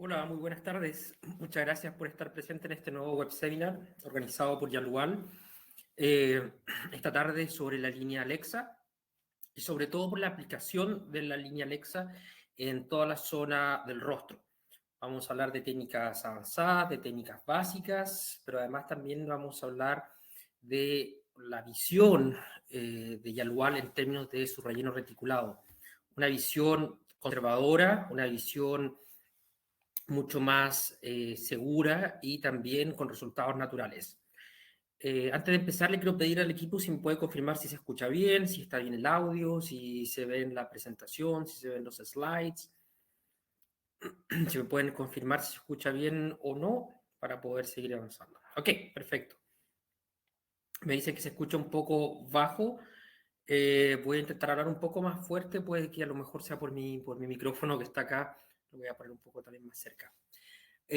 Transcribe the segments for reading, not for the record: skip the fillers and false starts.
Hola, muy buenas tardes. Muchas gracias por estar presente en este nuevo web seminar organizado por Yalual. Esta tarde sobre la línea Alexa y sobre todo por la aplicación de la línea Alexa en toda la zona del rostro. Vamos a hablar de técnicas avanzadas, de técnicas básicas, pero además también vamos a hablar de la visión de Yalual en términos de su relleno reticulado. Una visión conservadora, una visión mucho más segura y también con resultados naturales. Antes de empezar, le quiero pedir al equipo si me puede confirmar si se escucha bien, si está bien el audio, si se ve en la presentación, si se ven los slides. Si me pueden confirmar si se escucha bien o no para poder seguir avanzando. Ok, perfecto. Me dice que se escucha un poco bajo. Voy a intentar hablar un poco más fuerte, puede que a lo mejor sea por mi micrófono que está acá. Lo voy a poner un poco también más cerca.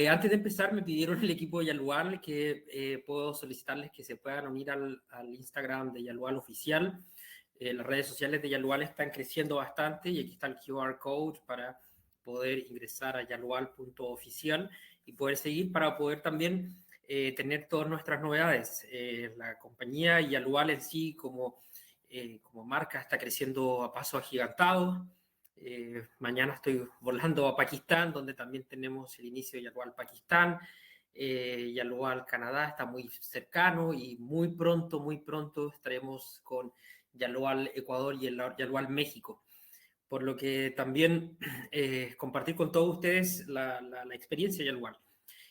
Antes de empezar, me pidieron el equipo de Yalual que puedo solicitarles que se puedan unir al Instagram de Yalual oficial. Las redes sociales de Yalual están creciendo bastante y aquí está el QR code para poder ingresar a yalual.oficial y poder seguir para poder también tener todas nuestras novedades. La compañía Yalual en sí como marca está creciendo a paso agigantado. Mañana estoy volando a Pakistán, donde también tenemos el inicio de Yalual Pakistán. Yalual Canadá está muy cercano y muy pronto estaremos con Yalual Ecuador y Yalual México. Por lo que también compartir con todos ustedes la experiencia de Yalual.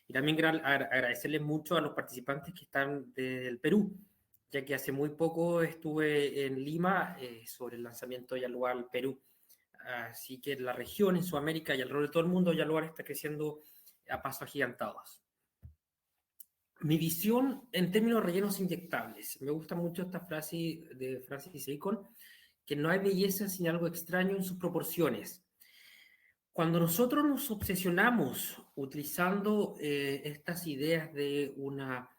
Y también agradecerles mucho a los participantes que están del Perú, ya que hace muy poco estuve en Lima sobre el lanzamiento de Yalual Perú. Así que la región, en Sudamérica y alrededor de todo el mundo, Yaluar está creciendo a pasos agigantados. Mi visión en términos de rellenos inyectables. Me gusta mucho esta frase de Francis Bacon, que no hay belleza sin algo extraño en sus proporciones. Cuando nosotros nos obsesionamos utilizando estas ideas de una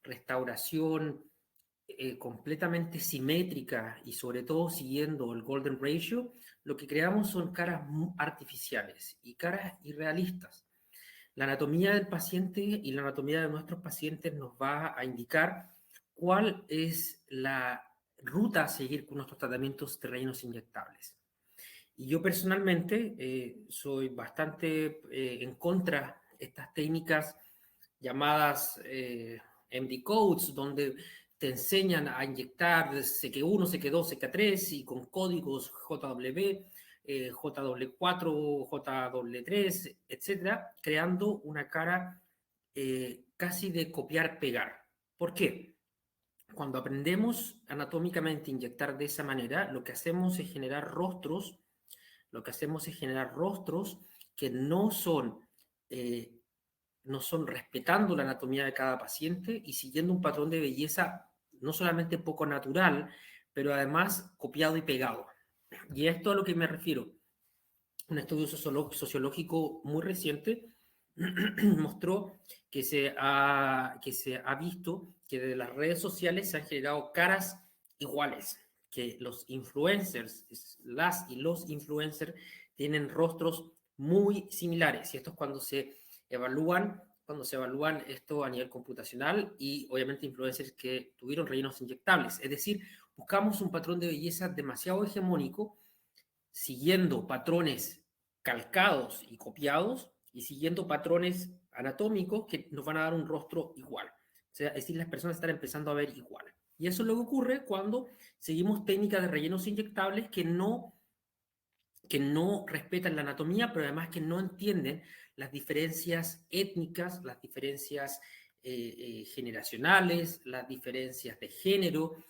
restauración completamente simétrica y sobre todo siguiendo el Golden Ratio, lo que creamos son caras artificiales y caras irrealistas. La anatomía del paciente y la anatomía de nuestros pacientes nos va a indicar cuál es la ruta a seguir con nuestros tratamientos de rellenos inyectables. Y yo personalmente soy bastante en contra de estas técnicas llamadas MD Codes, donde te enseñan a inyectar CQ1, CQ2, CQ3 y con códigos JW, JW4, JW3, etcétera, creando una cara casi de copiar-pegar. ¿Por qué? Cuando aprendemos anatómicamente a inyectar de esa manera, lo que hacemos es generar rostros, que no son respetando la anatomía de cada paciente y siguiendo un patrón de belleza no solamente poco natural, pero además copiado y pegado. Y esto a lo que me refiero. Un estudio sociológico muy reciente mostró que se ha visto que de las redes sociales se han generado caras iguales, que los influencers, las y los influencers tienen rostros muy similares. Y esto es cuando se evalúan esto a nivel computacional y obviamente influencers que tuvieron rellenos inyectables. Es decir, buscamos un patrón de belleza demasiado hegemónico, siguiendo patrones calcados y copiados y siguiendo patrones anatómicos que nos van a dar un rostro igual. O sea, es decir, las personas están empezando a ver igual. Y eso luego ocurre cuando seguimos técnicas de rellenos inyectables que no respetan la anatomía, pero además que no entienden las diferencias étnicas, las diferencias generacionales, las diferencias de género.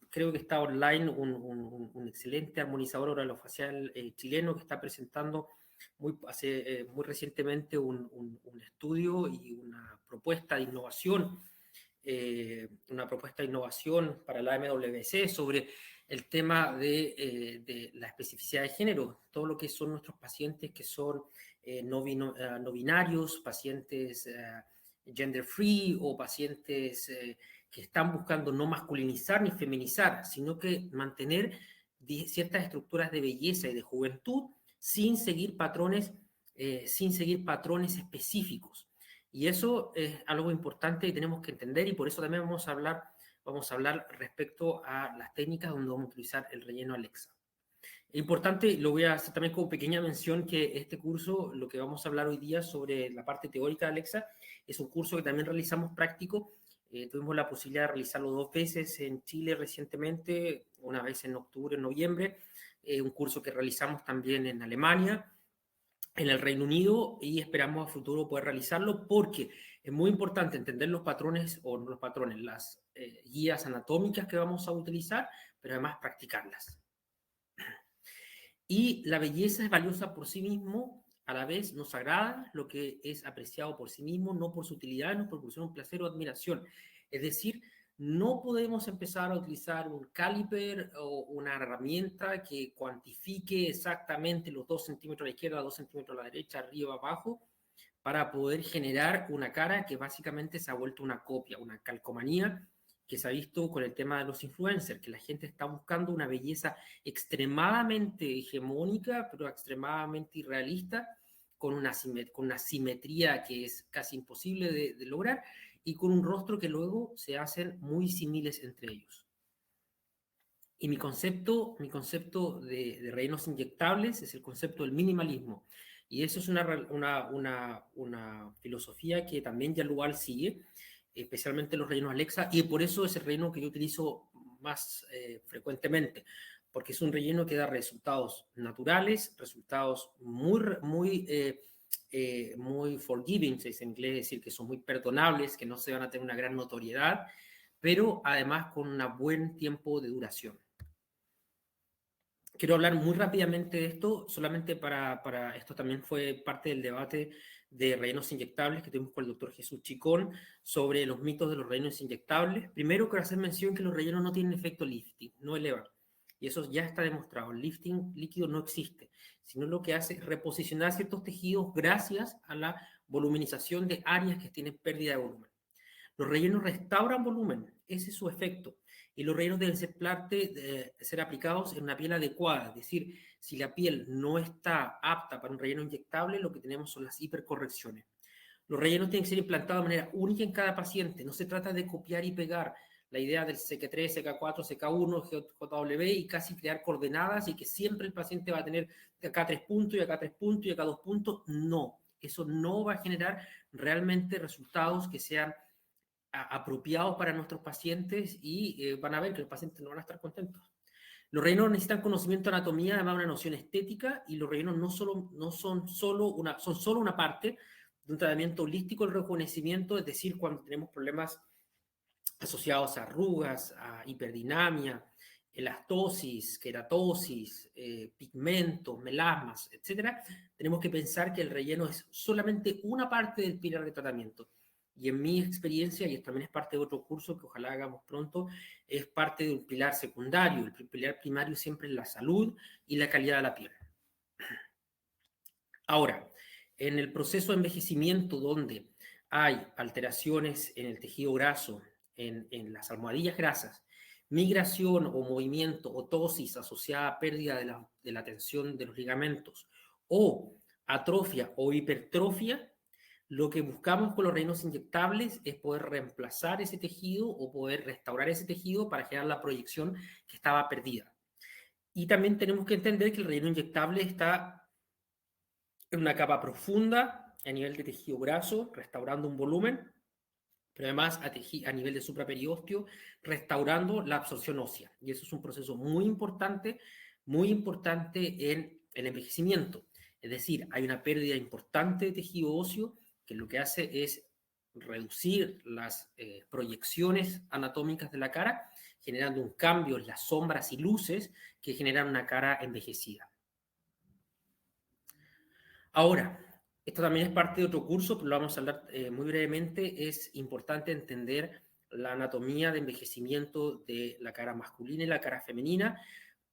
Creo que está online un excelente armonizador orofacial chileno que está presentando muy recientemente un estudio y una propuesta de innovación para la MWC sobre el tema de la especificidad de género, todo lo que son nuestros pacientes que son no binarios, pacientes gender free o pacientes que están buscando no masculinizar ni feminizar, sino que mantener ciertas estructuras de belleza y de juventud sin seguir patrones sin seguir patrones específicos. Y eso es algo importante y tenemos que entender, y por eso también vamos a hablar respecto a las técnicas donde vamos a utilizar el relleno Alexa. Es importante, lo voy a hacer también como pequeña mención, que este curso, lo que vamos a hablar hoy día sobre la parte teórica de Alexa, es un curso que también realizamos práctico. Tuvimos la posibilidad de realizarlo 2 veces en Chile recientemente, una vez en octubre, en noviembre, un curso que realizamos también en Alemania, en el Reino Unido, y esperamos a futuro poder realizarlo porque es muy importante entender los patrones, o no los patrones, las guías anatómicas que vamos a utilizar, pero además practicarlas. Y la belleza es valiosa por sí mismo, a la vez nos agrada lo que es apreciado por sí mismo, no por su utilidad, no por proporcionar un placer o admiración. Es decir, no podemos empezar a utilizar un caliper o una herramienta que cuantifique exactamente los 2 centímetros a la izquierda, 2 centímetros a la derecha, arriba, abajo, para poder generar una cara que básicamente se ha vuelto una copia, una calcomanía, que se ha visto con el tema de los influencers, que la gente está buscando una belleza extremadamente hegemónica, pero extremadamente irrealista, con una simetría que es casi imposible de lograr, y con un rostro que luego se hacen muy similares entre ellos. Y mi concepto de rellenos inyectables es el concepto del minimalismo. Y eso es una filosofía que también Yalual sigue, especialmente los rellenos Alexa, y por eso es el relleno que yo utilizo más frecuentemente, porque es un relleno que da resultados naturales, resultados muy forgiving, se dice en inglés, es decir, que son muy perdonables, que no se van a tener una gran notoriedad, pero además con un buen tiempo de duración. Quiero hablar muy rápidamente de esto, solamente para esto también fue parte del debate de rellenos inyectables que tuvimos con el doctor Jesús Chicón sobre los mitos de los rellenos inyectables. Primero quiero hacer mención que los rellenos no tienen efecto lifting, no elevan. Y eso ya está demostrado. El lifting líquido no existe, sino lo que hace es reposicionar ciertos tejidos gracias a la voluminización de áreas que tienen pérdida de volumen. Los rellenos restauran volumen, ese es su efecto. Y los rellenos deben ser aplicados en una piel adecuada, es decir, si la piel no está apta para un relleno inyectable, lo que tenemos son las hipercorrecciones. Los rellenos tienen que ser implantados de manera única en cada paciente, no se trata de copiar y pegar la idea del CK3, CK4, CK1, JW y casi crear coordenadas y que siempre el paciente va a tener acá 3 puntos y acá 3 puntos y acá 2 puntos. No, eso no va a generar realmente resultados que sean apropiados para nuestros pacientes y van a ver que los pacientes no van a estar contentos. Los rellenos necesitan conocimiento de anatomía, además una noción estética, y los rellenos son solo una parte de un tratamiento holístico del rejuvenecimiento, es decir, cuando tenemos problemas asociados a arrugas, a hiperdinamia, elastosis, queratosis, pigmentos, melasmas, etc., tenemos que pensar que el relleno es solamente una parte del pilar de tratamiento. Y en mi experiencia, y esto también es parte de otro curso que ojalá hagamos pronto, es parte de un pilar secundario. El pilar primario siempre es la salud y la calidad de la piel. Ahora, en el proceso de envejecimiento donde hay alteraciones en el tejido graso, en las almohadillas grasas, migración o movimiento o tosis asociada a pérdida de la tensión de los ligamentos, o atrofia o hipertrofia, lo que buscamos con los rellenos inyectables es poder reemplazar ese tejido o poder restaurar ese tejido para generar la proyección que estaba perdida. Y también tenemos que entender que el relleno inyectable está en una capa profunda a nivel de tejido graso, restaurando un volumen, pero además a nivel de supraperiósteo, restaurando la absorción ósea. Y eso es un proceso muy importante en el envejecimiento. Es decir, hay una pérdida importante de tejido óseo que lo que hace es reducir las proyecciones anatómicas de la cara, generando un cambio en las sombras y luces que generan una cara envejecida. Ahora, esto también es parte de otro curso, pero lo vamos a hablar muy brevemente. Es importante entender la anatomía de envejecimiento de la cara masculina y la cara femenina.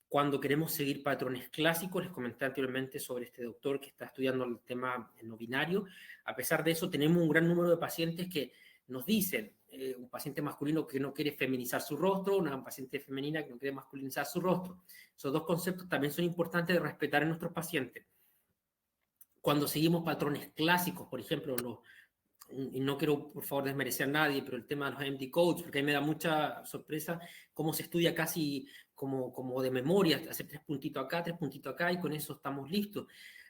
Cuando queremos seguir patrones clásicos, les comenté anteriormente sobre este doctor que está estudiando el tema no binario. A pesar de eso, tenemos un gran número de pacientes que nos dicen, un paciente masculino que no quiere feminizar su rostro, una paciente femenina que no quiere masculinizar su rostro. Esos dos conceptos también son importantes de respetar en nuestros pacientes. cuando seguimos patrones clásicos, por ejemplo, y no quiero por favor desmerecer a nadie, pero el tema de los MD codes, porque a mí me da mucha sorpresa cómo se estudia casi como de memoria, hacer 3 puntitos acá, 3 puntitos acá, y con eso estamos listos.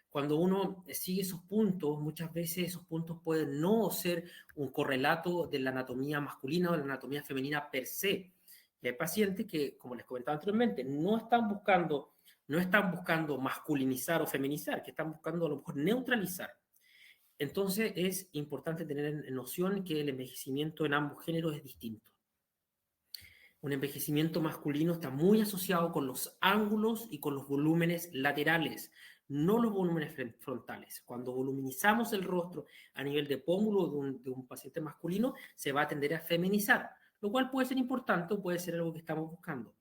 Cuando uno sigue esos puntos, muchas veces esos puntos pueden no ser un correlato de la anatomía masculina o de la anatomía femenina per se. Y hay pacientes que, como les comentaba anteriormente, no están buscando masculinizar o feminizar, que están buscando a lo mejor neutralizar. Entonces es importante tener en noción que el envejecimiento en ambos géneros es distinto. Un envejecimiento masculino está muy asociado con los ángulos y con los volúmenes laterales, no los volúmenes frontales. Cuando voluminizamos el rostro a nivel de pómulo de un paciente masculino, se va a tender a feminizar, lo cual puede ser importante o puede ser algo que estamos buscando.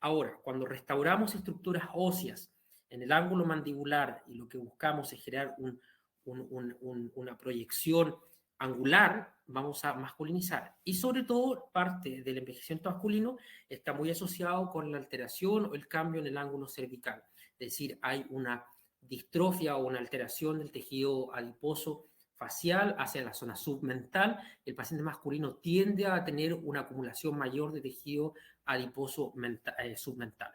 Ahora, cuando restauramos estructuras óseas en el ángulo mandibular y lo que buscamos es generar una proyección angular, vamos a masculinizar. Y sobre todo, parte del envejecimiento masculino está muy asociado con la alteración o el cambio en el ángulo cervical. Es decir, hay una distrofia o una alteración del tejido adiposo facial hacia la zona submental. El paciente masculino tiende a tener una acumulación mayor de tejido adiposo submental.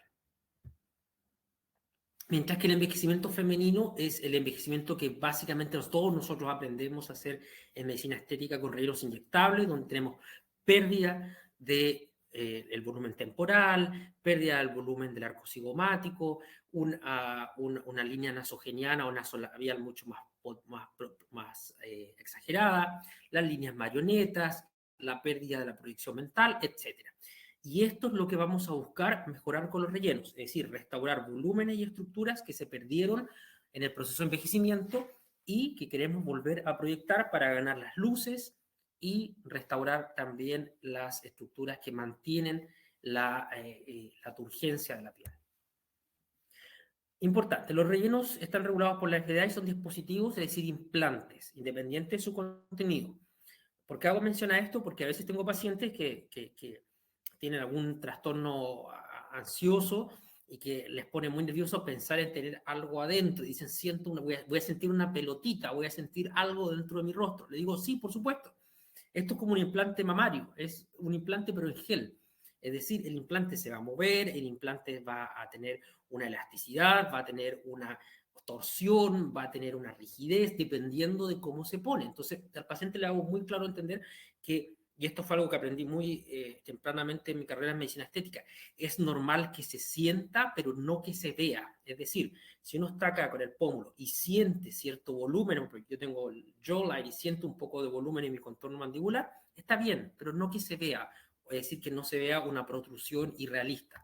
Mientras que el envejecimiento femenino es el envejecimiento que básicamente todos nosotros aprendemos a hacer en medicina estética con rellenos inyectables, donde tenemos pérdida de el volumen temporal, pérdida del volumen del arco cigomático, una línea nasogeniana o nasolabial mucho más exagerada, las líneas marionetas, la pérdida de la proyección mental, etc. Y esto es lo que vamos a buscar mejorar con los rellenos, es decir, restaurar volúmenes y estructuras que se perdieron en el proceso de envejecimiento y que queremos volver a proyectar para ganar las luces y restaurar también las estructuras que mantienen la turgencia de la piel. Importante, los rellenos están regulados por la FDA y son dispositivos, es decir, implantes, independientes de su contenido. ¿Por qué hago mención a esto? Porque a veces tengo pacientes que tienen algún trastorno ansioso y que les pone muy nervioso pensar en tener algo adentro. Dicen, voy a sentir una pelotita, voy a sentir algo dentro de mi rostro. Le digo, sí, por supuesto. Esto es como un implante mamario, es un implante pero en gel. Es decir, el implante se va a mover, el implante va a tener una elasticidad, va a tener una torsión, va a tener una rigidez, dependiendo de cómo se pone. Entonces, al paciente le hago muy claro entender que, y esto fue algo que aprendí muy tempranamente en mi carrera en medicina estética, es normal que se sienta, pero no que se vea. Es decir, si uno está acá con el pómulo y siente cierto volumen, porque yo tengo el jawline y siento un poco de volumen en mi contorno mandibular, está bien, pero no que se vea, es decir, que no se vea una protrusión irrealista.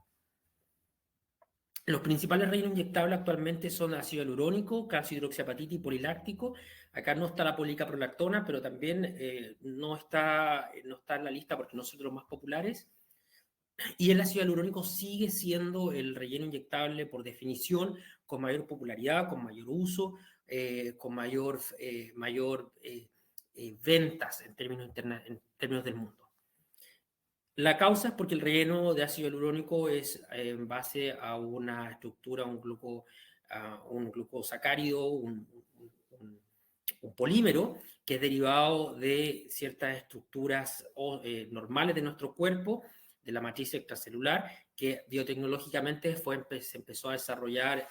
Los principales rellenos inyectables actualmente son ácido hialurónico, calcio hidroxiapatita y poliláctico. Acá no está la policaprolactona, pero también no está en la lista porque no son de los más populares. Y el ácido hialurónico sigue siendo el relleno inyectable por definición con mayor popularidad, con mayor uso, con mayor ventas en términos del mundo. La causa es porque el relleno de ácido hialurónico es en base a una estructura, un glucosacárido, un polímero que es derivado de ciertas estructuras normales de nuestro cuerpo, de la matriz extracelular, que biotecnológicamente se empezó a desarrollar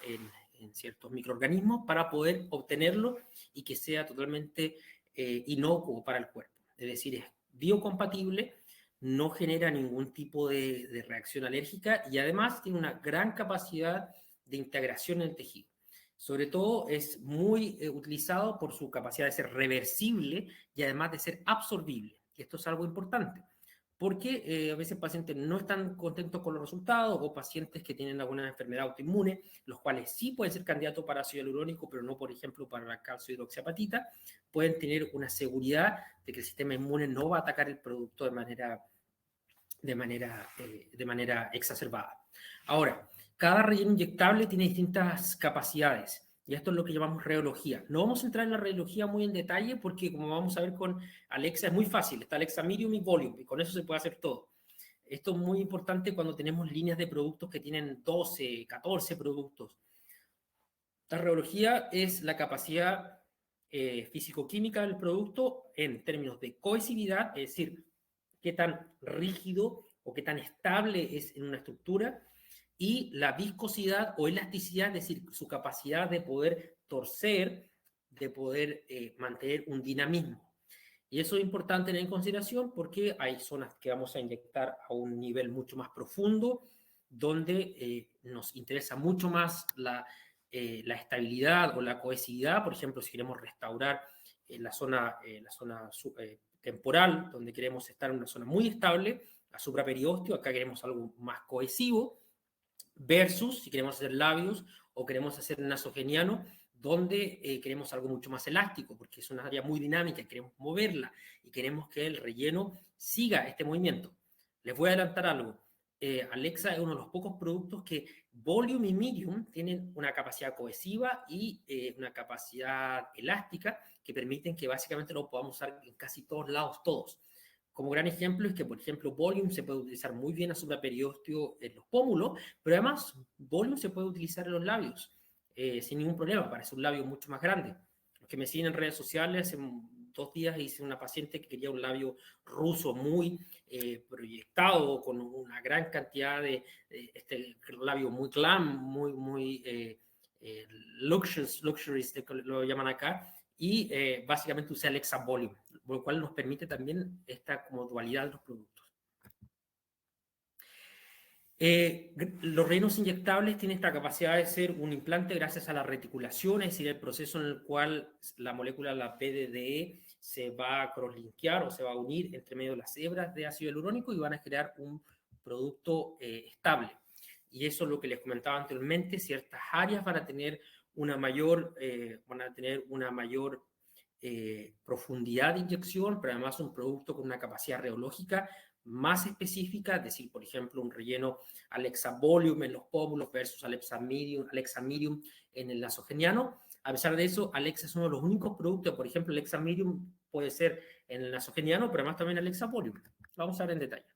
en ciertos microorganismos para poder obtenerlo y que sea totalmente inocuo para el cuerpo. Es decir, es biocompatible, no genera ningún tipo de reacción alérgica y además tiene una gran capacidad de integración en el tejido. Sobre todo es muy utilizado por su capacidad de ser reversible y además de ser absorbible. Y esto es algo importante, porque a veces pacientes no están contentos con los resultados o pacientes que tienen alguna enfermedad autoinmune, los cuales sí pueden ser candidatos para ácido hialurónico, pero no, por ejemplo, para la calcio hidroxiapatita, pueden tener una seguridad de que el sistema inmune no va a atacar el producto de manera exacerbada. Ahora, cada relleno inyectable tiene distintas capacidades y esto es lo que llamamos rheología. No vamos a entrar en la rheología muy en detalle porque, como vamos a ver con Alexa, es muy fácil. Está Alexa Medium y Volume y con eso se puede hacer todo. Esto es muy importante cuando tenemos líneas de productos que tienen 12, 14 productos. La reología es la capacidad físico-química del producto en términos de cohesividad, es decir, qué tan rígido o qué tan estable es en una estructura, y la viscosidad o elasticidad, es decir, su capacidad de poder torcer, de poder mantener un dinamismo. Y eso es importante tener en consideración porque hay zonas que vamos a inyectar a un nivel mucho más profundo, donde nos interesa mucho más la estabilidad o la cohesividad. Por ejemplo, si queremos restaurar la zona temporal, donde queremos estar en una zona muy estable, la supraperiosteum, acá queremos algo más cohesivo, versus si queremos hacer labios o queremos hacer nasogeniano, donde queremos algo mucho más elástico, porque es una área muy dinámica, queremos moverla y queremos que el relleno siga este movimiento. Les voy a adelantar algo. Alexa es uno de los pocos productos que Volume y Medium tienen una capacidad cohesiva y una capacidad elástica que permiten que básicamente lo podamos usar en casi todos lados, todos. Como gran ejemplo es que, por ejemplo, Volume se puede utilizar muy bien a supraperiosteum en los pómulos, pero además Volume se puede utilizar en los labios sin ningún problema, parece un labio mucho más grande. Los que me siguen en redes sociales, hace 2 días hice una paciente que quería un labio ruso muy proyectado, con una gran cantidad de este labio muy glam, muy luxurious, lo llaman acá, y básicamente usé Alexa Volume, lo cual nos permite también esta como dualidad de los productos. Los rellenos inyectables tienen esta capacidad de ser un implante gracias a la reticulación, es decir, el proceso en el cual la molécula, la PDDE, se va a crosslinkear o se va a unir entre medio de las hebras de ácido hialurónico y van a crear un producto estable. Y eso es lo que les comentaba anteriormente, ciertas áreas van a tener una mayor profundidad de inyección, pero además un producto con una capacidad reológica más específica, es decir, por ejemplo, un relleno Alexa Volume en los pómulos versus Alexa Medium en el nasogeniano. A pesar de eso, Alexa es uno de los únicos productos, por ejemplo, Alexa Medium puede ser en el nasogeniano, pero además también Alexa Volume. Vamos a ver en detalle.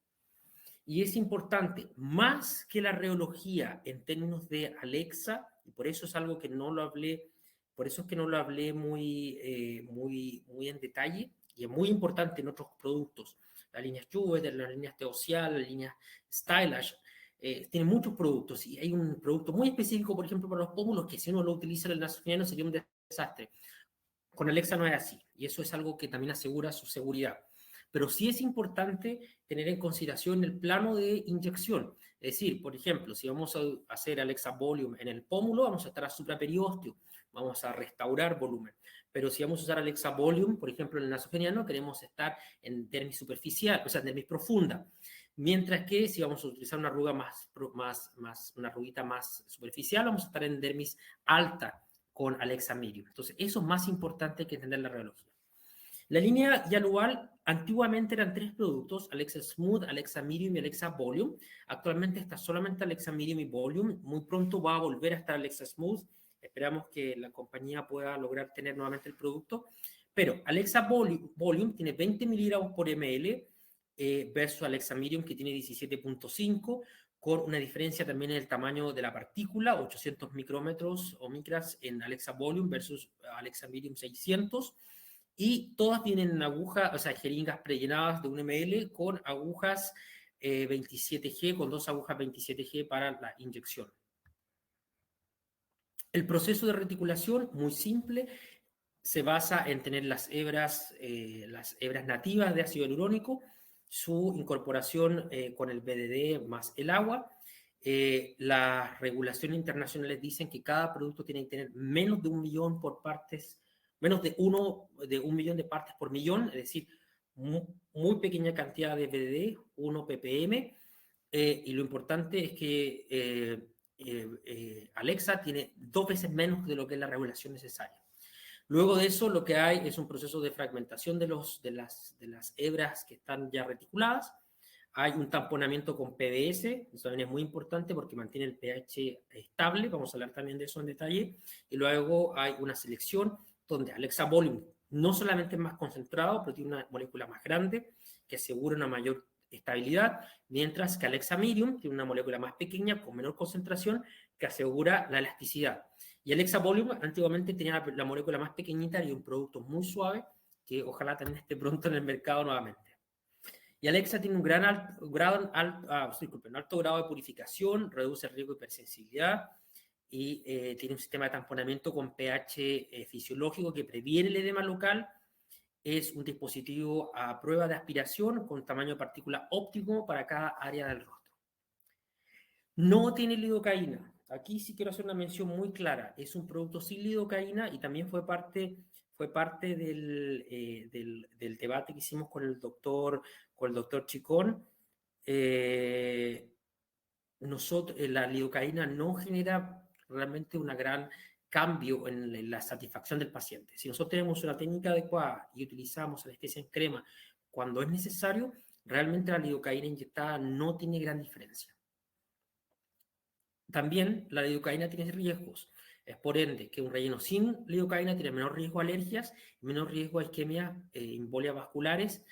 Y es importante, más que la reología en términos de Alexa, y por eso es algo que no lo hablé, por eso es que no lo hablé muy en detalle, y es muy importante en otros productos. Las líneas Jupyter, las líneas Teocial, las líneas Stylish, tienen muchos productos, y hay un producto muy específico, por ejemplo, para los pómulos, que si uno lo utiliza en el nasogeniano sería un desastre. Con Alexa no es así, y eso es algo que también asegura su seguridad. Pero sí es importante tener en consideración el plano de inyección. Es decir, por ejemplo, si vamos a hacer Alexa Volume en el pómulo, vamos a estar a supraperiosteum, vamos a restaurar volumen. Pero si vamos a usar Alexa Volume, por ejemplo, en el nasogeniano, queremos estar en dermis superficial, o sea, en dermis profunda. Mientras que si vamos a utilizar una arruga una arruguita más superficial, vamos a estar en dermis alta con Alexa Medium. Entonces, eso es más importante que entender la reología. La línea Yalual antiguamente eran 3 productos, Alexa Smooth, Alexa Medium y Alexa Volume. Actualmente está solamente Alexa Medium y Volume. Muy pronto va a volver a estar Alexa Smooth. Esperamos que la compañía pueda lograr tener nuevamente el producto. Pero Alexa Volume tiene 20 miligramos por ml versus Alexa Medium que tiene 17.5, con una diferencia también en el tamaño de la partícula, 800 micrómetros o micras en Alexa Volume versus Alexa Medium 600. Y todas tienen agujas, o sea, jeringas prellenadas de 1 ml con agujas 27G, con 2 agujas 27G para la inyección. El proceso de reticulación, muy simple, se basa en tener las hebras nativas de ácido hialurónico, su incorporación con el BDD más el agua. Las regulaciones internacionales dicen que cada producto tiene que tener menos de 1 millón por partes, menos de 1 millón de partes por millón, es decir, muy pequeña cantidad de BDD, 1 ppm, y lo importante es que Alexa tiene 2 veces menos de lo que es la regulación necesaria. Luego de eso, lo que hay es un proceso de fragmentación de las hebras que están ya reticuladas. Hay un tamponamiento con PBS, eso también es muy importante porque mantiene el pH estable, vamos a hablar también de eso en detalle. Y luego hay una selección donde Alexa Volume no solamente es más concentrado, pero tiene una molécula más grande que asegura una mayor estabilidad, mientras que Alexa Medium tiene una molécula más pequeña con menor concentración que asegura la elasticidad. Y el hexavolume antiguamente tenía la molécula más pequeñita y un producto muy suave que ojalá también esté pronto en el mercado nuevamente. Y Alexa tiene un alto grado de purificación, reduce el riesgo de hipersensibilidad y tiene un sistema de tamponamiento con pH fisiológico que previene el edema local. Es un dispositivo a prueba de aspiración con tamaño de partícula óptimo para cada área del rostro. No tiene lidocaína. Aquí sí quiero hacer una mención muy clara. Es un producto sin lidocaína y también fue parte del debate que hicimos con el doctor Chicón. La lidocaína no genera realmente un gran cambio en la satisfacción del paciente. Si nosotros tenemos una técnica adecuada y utilizamos anestesia en crema cuando es necesario, realmente la lidocaína inyectada no tiene gran diferencia. También la lidocaína tiene riesgos. Es por ende que un relleno sin lidocaína tiene menor riesgo a alergias, menor riesgo a isquemia, embolias vasculares,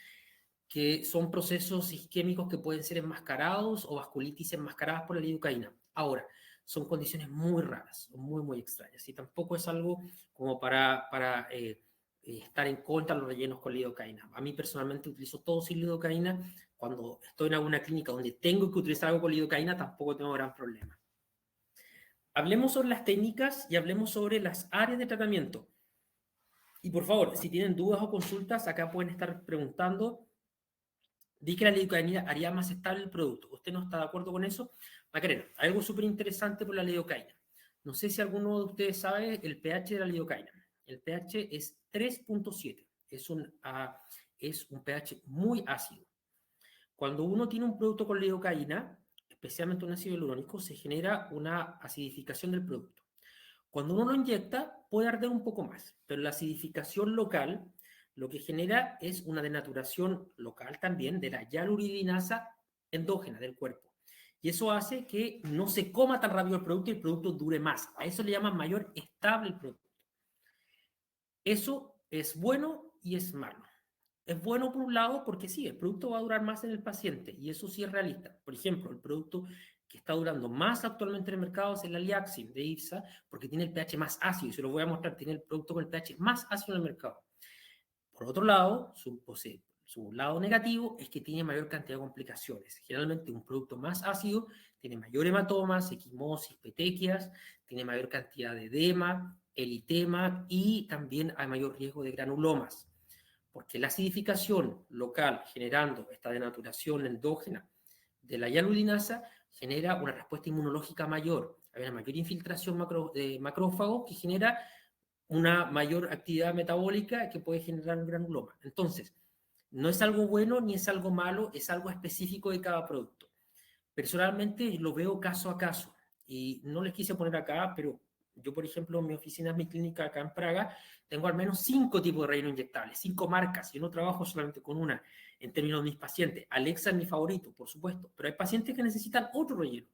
que son procesos isquémicos que pueden ser enmascarados o vasculitis enmascaradas por la lidocaína. Ahora, son condiciones muy raras, muy, muy extrañas, y tampoco es algo como para estar en contra de los rellenos con lidocaína. A mí personalmente utilizo todo sin lidocaína. Cuando estoy en alguna clínica donde tengo que utilizar algo con lidocaína, tampoco tengo gran problema. Hablemos sobre las técnicas y hablemos sobre las áreas de tratamiento. Y por favor, si tienen dudas o consultas, acá pueden estar preguntando. Di que la lidocaína haría más estable el producto. ¿Usted no está de acuerdo con eso? Macarena, hay algo súper interesante por la lidocaína. No sé si alguno de ustedes sabe el pH de la lidocaína. El pH es 3.7. Es un pH muy ácido. Cuando uno tiene un producto con lidocaína, especialmente un ácido hialurónico, se genera una acidificación del producto. Cuando uno lo inyecta, puede arder un poco más, pero la acidificación local lo que genera es una denaturación local también de la hialuronidasa endógena del cuerpo. Y eso hace que no se coma tan rápido el producto y el producto dure más. A eso le llaman mayor estable el producto. Eso es bueno y es malo. Es bueno por un lado porque sí, el producto va a durar más en el paciente y eso sí es realista. Por ejemplo, el producto que está durando más actualmente en el mercado es el Aliaxin de IPSA porque tiene el pH más ácido y se lo voy a mostrar, tiene el producto con el pH más ácido en el mercado. Por otro lado, su lado negativo es que tiene mayor cantidad de complicaciones. Generalmente un producto más ácido tiene mayor hematomas, equimosis, petequias, tiene mayor cantidad de edema, eritema y también hay mayor riesgo de granulomas. Porque la acidificación local generando esta denaturación endógena de la hialuronidasa genera una respuesta inmunológica mayor. Hay una mayor infiltración de macrófagos que genera una mayor actividad metabólica que puede generar un granuloma. Entonces, no es algo bueno ni es algo malo, es algo específico de cada producto. Personalmente lo veo caso a caso y no les quise poner acá, pero yo, por ejemplo, en mi oficina, en mi clínica acá en Praga, tengo al menos 5 tipos de relleno inyectable, 5 marcas. Yo no trabajo solamente con una en términos de mis pacientes. Alexa es mi favorito, por supuesto, pero hay pacientes que necesitan otro relleno.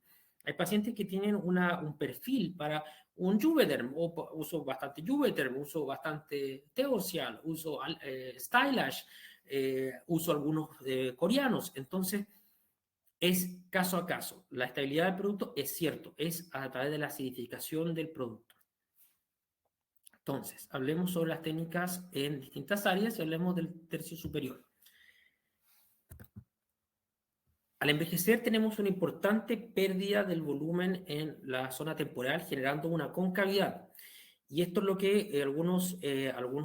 Hay pacientes que tienen un perfil para un Juvederm, o uso bastante Juvederm, uso bastante Teocial, uso Stylish, uso algunos coreanos. Entonces, es caso a caso. La estabilidad del producto es cierto, es a través de la acidificación del producto. Entonces, hablemos sobre las técnicas en distintas áreas y hablemos del tercio superior. Al envejecer tenemos una importante pérdida del volumen en la zona temporal, generando una concavidad. Y esto es lo que algunos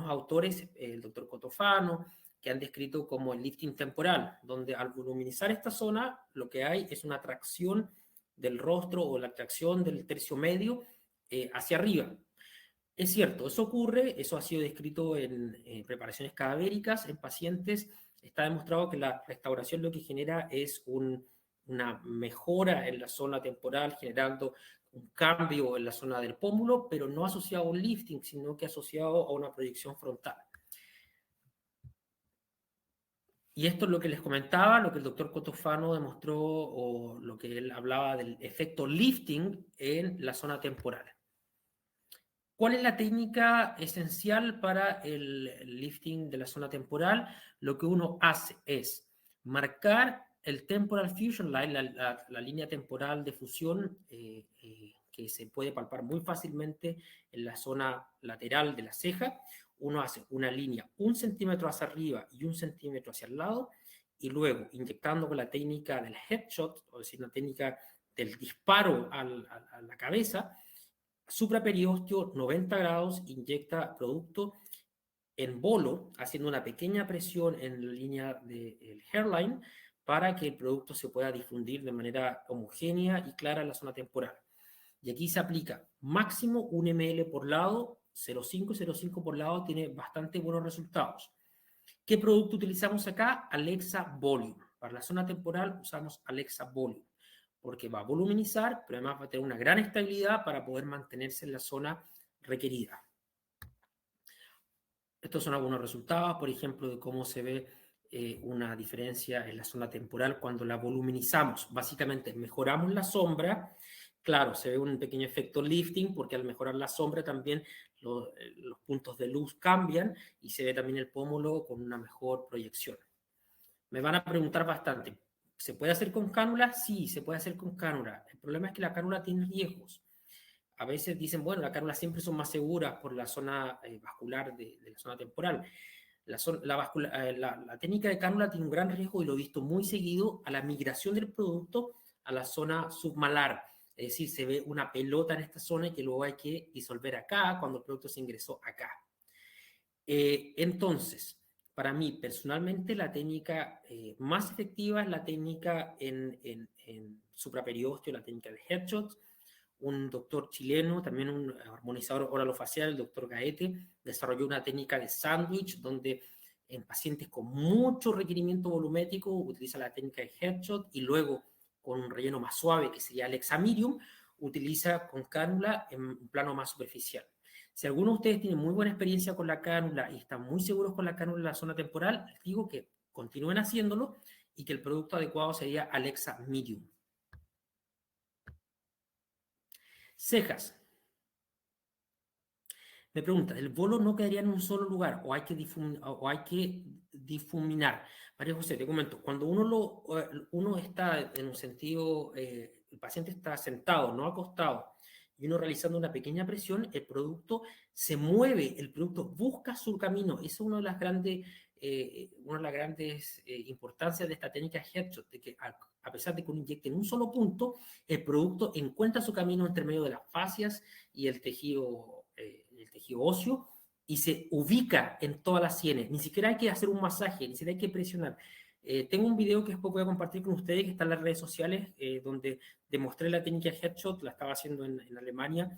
autores, el doctor Cotofano, que han descrito como el lifting temporal, donde al voluminizar esta zona, lo que hay es una tracción del rostro o la tracción del tercio medio hacia arriba. Es cierto, eso ocurre, eso ha sido descrito en preparaciones cadavéricas, en pacientes. Está demostrado que la restauración lo que genera es una mejora en la zona temporal, generando un cambio en la zona del pómulo, pero no asociado a un lifting, sino que asociado a una proyección frontal. Y esto es lo que les comentaba, lo que el doctor Cotofano demostró, o lo que él hablaba del efecto lifting en la zona temporal. ¿Cuál es la técnica esencial para el lifting de la zona temporal? Lo que uno hace es marcar el temporal fusion line, la línea temporal de fusión que que se puede palpar muy fácilmente en la zona lateral de la ceja. Uno hace una línea 1 centímetro hacia arriba y 1 centímetro hacia el lado, y luego inyectando con la técnica del headshot, o decir, la técnica del disparo a la cabeza, supraperiostio 90 grados, inyecta producto en bolo, haciendo una pequeña presión en la línea del hairline para que el producto se pueda difundir de manera homogénea y clara en la zona temporal. Y aquí se aplica máximo 1 ml por lado, 0,5 y 0,5 por lado, tiene bastante buenos resultados. ¿Qué producto utilizamos acá? Alexa Volume. Para la zona temporal usamos Alexa Volume, porque va a voluminizar, pero además va a tener una gran estabilidad para poder mantenerse en la zona requerida. Estos son algunos resultados, por ejemplo, de cómo se ve una diferencia en la zona temporal cuando la voluminizamos. Básicamente mejoramos la sombra. Claro, se ve un pequeño efecto lifting porque al mejorar la sombra también los puntos de luz cambian y se ve también el pómulo con una mejor proyección. Me van a preguntar bastante, ¿se puede hacer con cánula? Sí, se puede hacer con cánula. El problema es que la cánula tiene riesgos. A veces dicen, bueno, las cánulas siempre son más seguras por la zona vascular de la zona temporal. La técnica de cánula tiene un gran riesgo, y lo he visto muy seguido, a la migración del producto a la zona submalar. Es decir, se ve una pelota en esta zona y que luego hay que disolver acá cuando el producto se ingresó acá. Entonces, para mí, personalmente, la técnica más efectiva es la técnica en supraperiostio, la técnica de headshot. Un doctor chileno, también un armonizador oralofacial, el doctor Gaete, desarrolló una técnica de sándwich donde en pacientes con mucho requerimiento volumétrico utiliza la técnica de headshot, y luego con un relleno más suave, que sería Alexa Medium, utiliza con cánula en un plano más superficial. Si alguno de ustedes tiene muy buena experiencia con la cánula y están muy seguros con la cánula en la zona temporal, les digo que continúen haciéndolo y que el producto adecuado sería Alexa Medium. Cejas. Me pregunta, ¿el bolo no quedaría en un solo lugar o hay que difuminar? María José, te comento, cuando uno está en un sentido, el paciente está sentado, no acostado, y uno realizando una pequeña presión, el producto se mueve, el producto busca su camino. Esa es una de las grandes importancias de esta técnica headshot, de que a pesar de que uno inyecte en un solo punto, el producto encuentra su camino entre medio de las fascias y el tejido óseo, y se ubica en todas las sienes. Ni siquiera hay que hacer un masaje, ni siquiera hay que presionar. Tengo un video que después voy a compartir con ustedes, que está en las redes sociales, donde demostré la técnica headshot, la estaba haciendo en Alemania,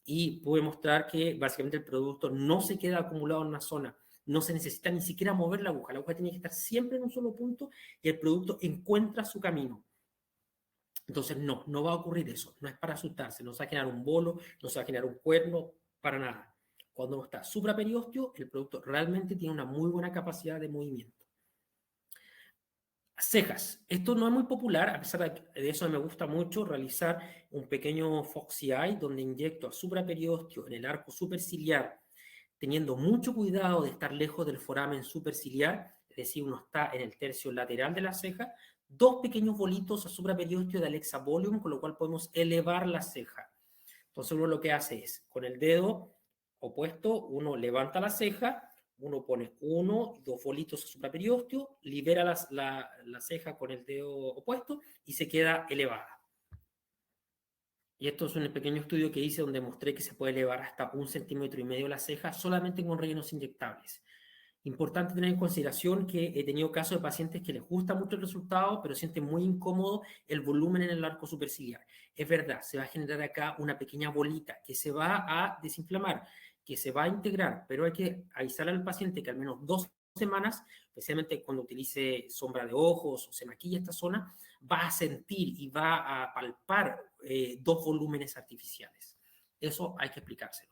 y pude mostrar que básicamente el producto no se queda acumulado en una zona, no se necesita ni siquiera mover la aguja tiene que estar siempre en un solo punto y el producto encuentra su camino. Entonces no va a ocurrir eso, no es para asustarse, no se va a generar un bolo, no se va a generar un cuerno, para nada. Cuando uno está supraperiostio, el producto realmente tiene una muy buena capacidad de movimiento. Cejas. Esto no es muy popular, a pesar de eso me gusta mucho realizar un pequeño Foxy Eye, donde inyecto a supraperiostio en el arco superciliar, teniendo mucho cuidado de estar lejos del foramen superciliar, es decir, uno está en el tercio lateral de la ceja, 2 pequeños bolitos a supraperiostio de Alexa Volume, con lo cual podemos elevar la ceja. Entonces uno lo que hace es, con el dedo opuesto, uno levanta la ceja, uno pone 1 y 2 bolitos a supraperiostio, libera la ceja con el dedo opuesto y se queda elevada. Y esto es un pequeño estudio que hice donde mostré que se puede elevar hasta 1,5 centímetros la ceja solamente con rellenos inyectables. Importante tener en consideración que he tenido casos de pacientes que les gusta mucho el resultado, pero sienten muy incómodo el volumen en el arco superciliar. Es verdad, se va a generar acá una pequeña bolita que se va a desinflamar, que se va a integrar, pero hay que avisar al paciente que al menos 2 semanas, especialmente cuando utilice sombra de ojos o se maquilla esta zona, va a sentir y va a palpar 2 volúmenes artificiales. Eso hay que explicárselo.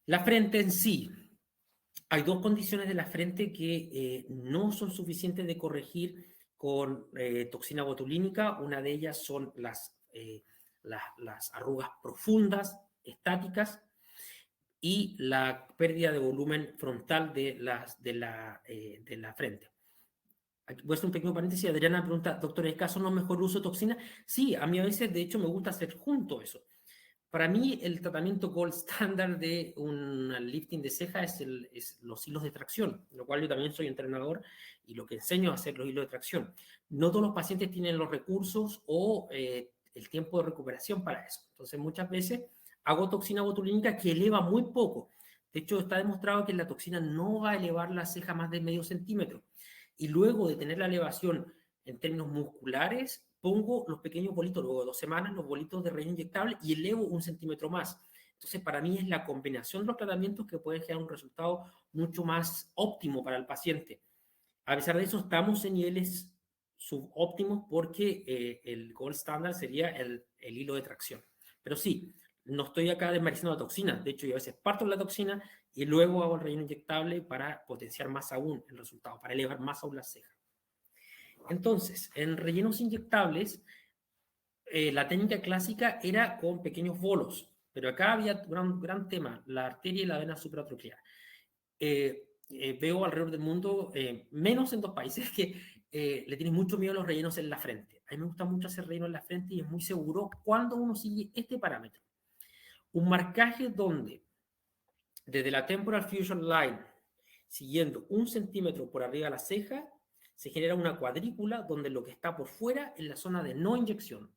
La frente en sí. Hay 2 condiciones de la frente que no son suficientes de corregir con toxina botulínica. Una de ellas son las arrugas profundas, estáticas, y la pérdida de volumen frontal de la frente. Voy a hacer un pequeño paréntesis. Adriana pregunta, doctor, ¿el caso no es mejor uso de toxina? Sí, a mí a veces, de hecho, me gusta hacer junto eso. Para mí, el tratamiento gold standard de un lifting de ceja es los hilos de tracción, lo cual yo también soy entrenador y lo que enseño a hacer los hilos de tracción. No todos los pacientes tienen los recursos o el tiempo de recuperación para eso. Entonces, muchas veces hago toxina botulínica que eleva muy poco. De hecho, está demostrado que la toxina no va a elevar la ceja más de medio centímetro. Y luego de tener la elevación en términos musculares, pongo los pequeños bolitos, luego de 2 semanas, los bolitos de relleno inyectable y elevo 1 centímetro más. Entonces, para mí es la combinación de los tratamientos que puede generar un resultado mucho más óptimo para el paciente. A pesar de eso, estamos en niveles subóptimos porque el gold standard sería el hilo de tracción. Pero sí, no estoy acá desmereciendo la toxina. De hecho, yo a veces parto la toxina y luego hago el relleno inyectable para potenciar más aún el resultado, para elevar más aún la ceja. Entonces, en rellenos inyectables, la técnica clásica era con pequeños bolos, pero acá había un gran tema, la arteria y la vena supratroqueal. Veo alrededor del mundo, menos en 2 países, que le tienen mucho miedo a los rellenos en la frente. A mí me gusta mucho hacer relleno en la frente y es muy seguro cuando uno sigue este parámetro. Un marcaje donde desde la temporal fusion line, siguiendo 1 centímetro por arriba de la ceja, se genera una cuadrícula donde lo que está por fuera es la zona de no inyección.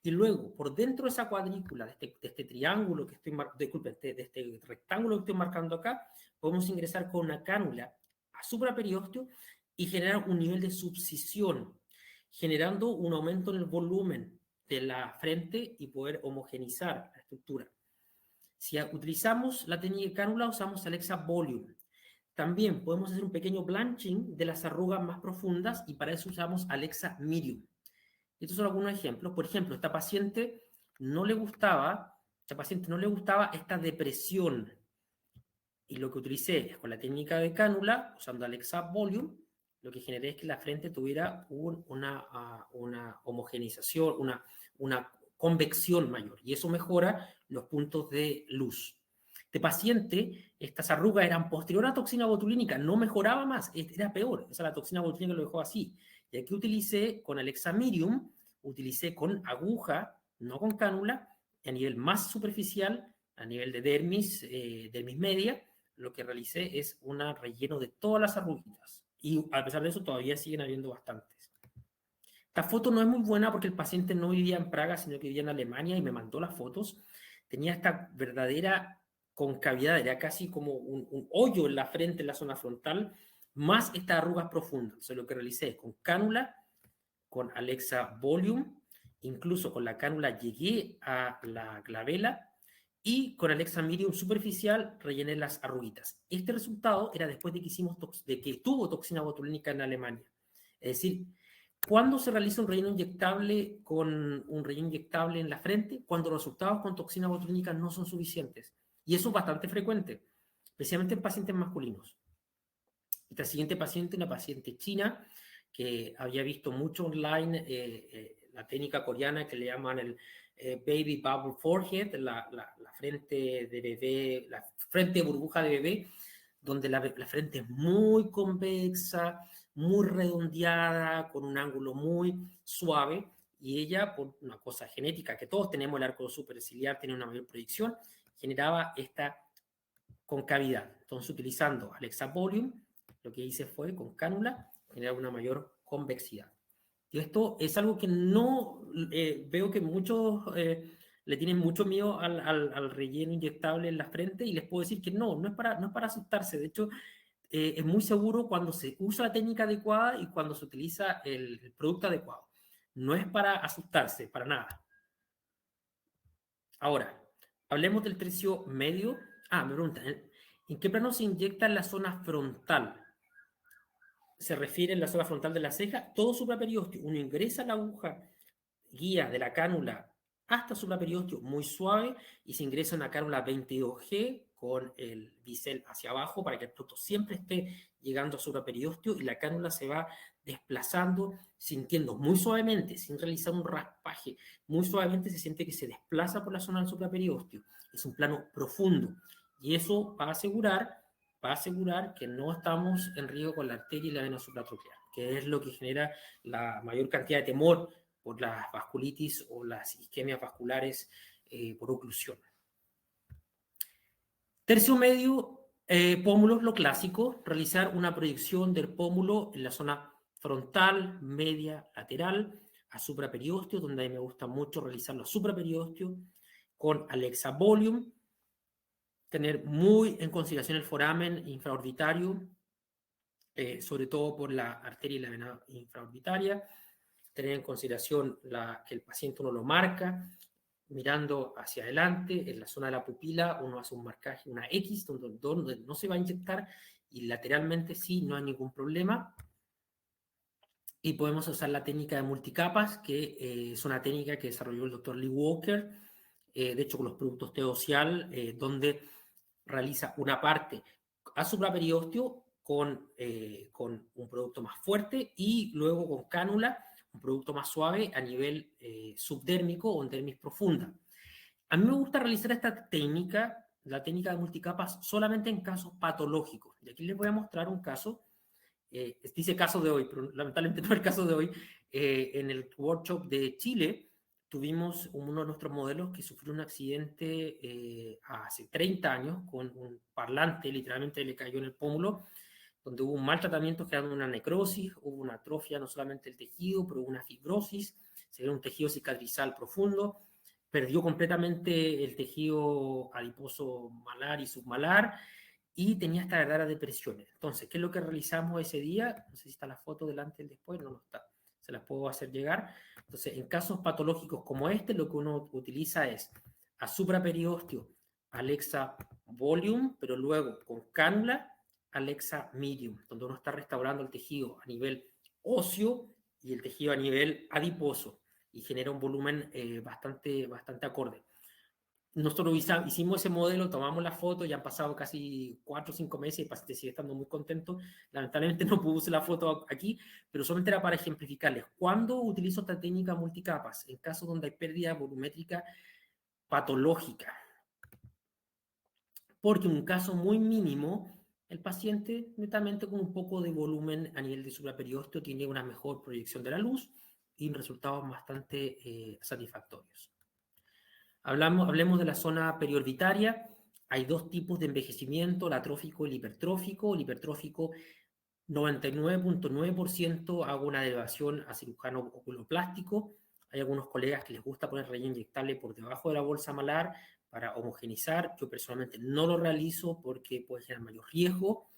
Y luego, por dentro de esa cuadrícula, de este triángulo que estoy disculpen, de este rectángulo que estoy marcando acá, podemos ingresar con una cánula a supraperiósteo y generar un nivel de subcisión, generando un aumento en el volumen de la frente y poder homogenizar la estructura. Si utilizamos la técnica de cánula, usamos Alexa Volume. También podemos hacer un pequeño blanching de las arrugas más profundas y para eso usamos Alexa Medium. Estos son algunos ejemplos. Por ejemplo, esta paciente no le gustaba esta depresión. Y lo que utilicé es con la técnica de cánula, usando Alexa Volume, lo que generé es que la frente tuviera una homogenización, una convección mayor. Y eso mejora los puntos de luz. Este paciente, estas arrugas eran posterior a toxina botulínica, no mejoraba más, era peor. O sea, la toxina botulínica lo dejó así. Y aquí utilicé con Alexa Medium, utilicé con aguja, no con cánula, a nivel más superficial, a nivel de dermis media, lo que realicé es un relleno de todas las arruguitas. Y a pesar de eso, todavía siguen habiendo bastantes. Esta foto no es muy buena porque el paciente no vivía en Praga, sino que vivía en Alemania y me mandó las fotos. Tenía esta verdadera concavidad, era casi como un hoyo en la frente, en la zona frontal, más estas arrugas profundas. Entonces lo que realicé es con cánula, con Alexa Volume, incluso con la cánula llegué a la glabela y con Alexa Medium superficial rellené las arruguitas. Este resultado era después de que tuvo toxina botulínica en Alemania. Es decir, ¿cuándo se realiza un relleno inyectable con un relleno inyectable en la frente? Cuando los resultados con toxina botulínica no son suficientes. Y eso es bastante frecuente, especialmente en pacientes masculinos. Esta siguiente paciente, una paciente china, que había visto mucho online la técnica coreana que le llaman el baby bubble forehead, la frente de bebé, la frente de burbuja de bebé, donde la frente es muy convexa, muy redondeada, con un ángulo muy suave, y ella, por una cosa genética que todos tenemos, el arco superciliar tiene una mayor proyección, generaba esta concavidad. Entonces, utilizando Alexa Volume, lo que hice fue, con cánula, generar una mayor convexidad. Y esto es algo que no veo que muchos le tienen mucho miedo al relleno inyectable en la frente y les puedo decir que no es para asustarse. De hecho, es muy seguro cuando se usa la técnica adecuada y cuando se utiliza el producto adecuado. No es para asustarse, para nada. Ahora, hablemos del tercio medio. Me preguntan, ¿en qué plano se inyecta en la zona frontal? Se refiere en la zona frontal de la ceja, todo supraperiósteo. Uno ingresa la aguja guía de la cánula hasta supraperiósteo muy suave y se ingresa una cánula 22G con el bisel hacia abajo para que el producto siempre esté llegando a supraperiósteo y la cánula se va desplazando, sintiendo muy suavemente, sin realizar un raspaje, muy suavemente se siente que se desplaza por la zona del supraperiósteo. Es un plano profundo y eso va a asegurar que no estamos en riesgo con la arteria y la vena supratroqueal. que es lo que genera la mayor cantidad de temor por las vasculitis o las isquemias vasculares por oclusión. Tercio medio, pómulos, lo clásico, realizar una proyección del pómulo en la zona frontal, media, lateral, a supraperiósteo, donde a mí me gusta mucho realizarlo a supraperiósteo, con Alexa Volume, tener muy en consideración el foramen infraorbitario, sobre todo por la arteria y la vena infraorbitaria, tener en consideración que el paciente uno lo marca, mirando hacia adelante, en la zona de la pupila uno hace un marcaje, una X, donde no se va a inyectar, y lateralmente sí, no hay ningún problema. Y podemos usar la técnica de multicapas, que es una técnica que desarrolló el doctor Lee Walker, de hecho con los productos Teocial, donde realiza una parte a supraperiósteo con un producto más fuerte y luego con cánula, un producto más suave a nivel subdérmico o en dermis profunda. A mí me gusta realizar esta técnica, la técnica de multicapas, solamente en casos patológicos. Y aquí les voy a mostrar un caso, dice caso de hoy, pero lamentablemente no es el caso de hoy. En el workshop de Chile tuvimos uno de nuestros modelos que sufrió un accidente hace 30 años con un parlante, literalmente le cayó en el pómulo, donde hubo un mal tratamiento creando una necrosis, hubo una atrofia no solamente del tejido, pero hubo una fibrosis, se ve un tejido cicatrizal profundo, perdió completamente el tejido adiposo malar y submalar, y tenía estas verdaderas depresiones. Entonces, ¿qué es lo que realizamos ese día? No sé si está la foto delante y después, no está. Se las puedo hacer llegar. Entonces, en casos patológicos como este, lo que uno utiliza es a supraperiósteo, Alexa Volume, pero luego con cánula, Alexa Medium, donde uno está restaurando el tejido a nivel óseo y el tejido a nivel adiposo, y genera un volumen bastante acorde. Nosotros hicimos ese modelo, tomamos la foto, ya han pasado casi 4 o 5 meses y el paciente sigue estando muy contento. Lamentablemente no puse la foto aquí, pero solamente era para ejemplificarles. ¿Cuándo utilizo esta técnica multicapas? En casos donde hay pérdida volumétrica patológica. Porque en un caso muy mínimo, el paciente netamente con un poco de volumen a nivel de supraperiósteo tiene una mejor proyección de la luz y resultados bastante satisfactorios. Hablemos de la zona periorbitaria. Hay dos tipos de envejecimiento, el atrófico y el hipertrófico. El hipertrófico, 99.9% hago una derivación a cirujano oculoplástico. Hay algunos colegas que les gusta poner relleno inyectable por debajo de la bolsa malar para homogenizar. Yo personalmente no lo realizo porque puede generar mayor riesgo.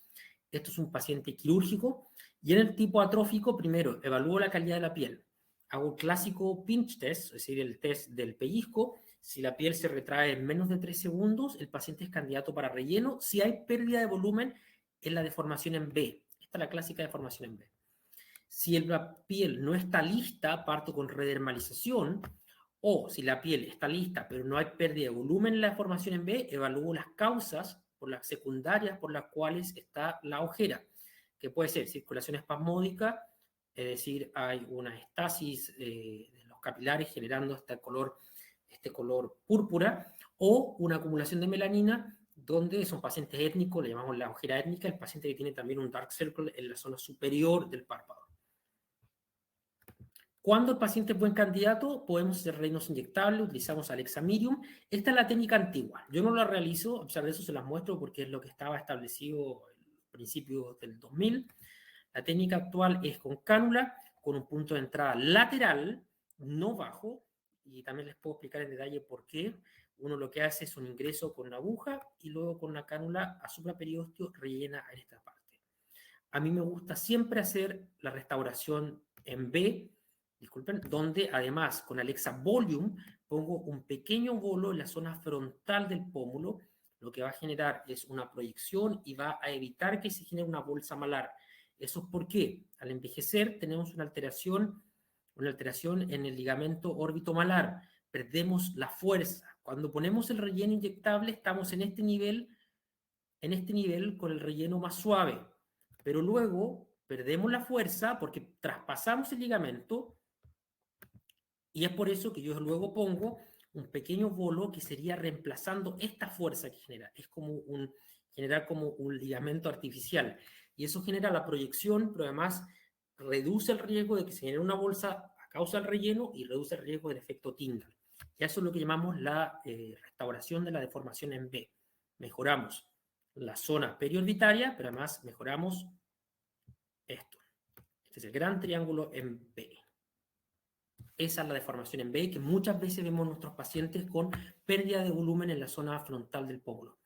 Esto es un paciente quirúrgico. Y en el tipo atrófico, primero, evalúo la calidad de la piel. Hago el clásico pinch test, es decir, el test del pellizco. Si la piel se retrae en menos de 3 segundos, el paciente es candidato para relleno. Si hay pérdida de volumen, es la deformación en B. Esta es la clásica deformación en B. Si la piel no está lista, parto con redermalización. O si la piel está lista, pero no hay pérdida de volumen en la deformación en B, evalúo las causas por las secundarias por las cuales está la ojera, que puede ser circulación espasmódica, es decir, hay una estasis de los capilares generando este color púrpura, o una acumulación de melanina, donde son pacientes étnicos, le llamamos la ojera étnica, el paciente que tiene también un dark circle en la zona superior del párpado. Cuando el paciente es buen candidato, podemos hacer rellenos inyectables, utilizamos Alexa Medium. Esta es la técnica antigua. Yo no la realizo, a pesar de eso se las muestro porque es lo que estaba establecido a principios del 2000. La técnica actual es con cánula, con un punto de entrada lateral, no bajo, y también les puedo explicar en detalle por qué. Uno lo que hace es un ingreso con una aguja y luego con una cánula a supraperiósteo rellena en esta parte. A mí me gusta siempre hacer la restauración en B, disculpen, donde además con Alexa Volume pongo un pequeño bolo en la zona frontal del pómulo, lo que va a generar es una proyección y va a evitar que se genere una bolsa malar. ¿Eso es porque al envejecer tenemos una alteración en el ligamento órbito-malar, perdemos la fuerza. Cuando ponemos el relleno inyectable estamos en este nivel con el relleno más suave, pero luego perdemos la fuerza porque traspasamos el ligamento, y es por eso que yo luego pongo un pequeño bolo que sería reemplazando esta fuerza que genera. Es como generar como un ligamento artificial. Y eso genera la proyección, pero además reduce el riesgo de que se genere una bolsa a causa del relleno y reduce el riesgo del efecto Tyndall. Y eso es lo que llamamos la restauración de la deformación en B. Mejoramos la zona periorbitaria, pero además mejoramos esto. Este es el gran triángulo en B. Esa es la deformación en B, que muchas veces vemos en nuestros pacientes con pérdida de volumen en la zona frontal del pómulo.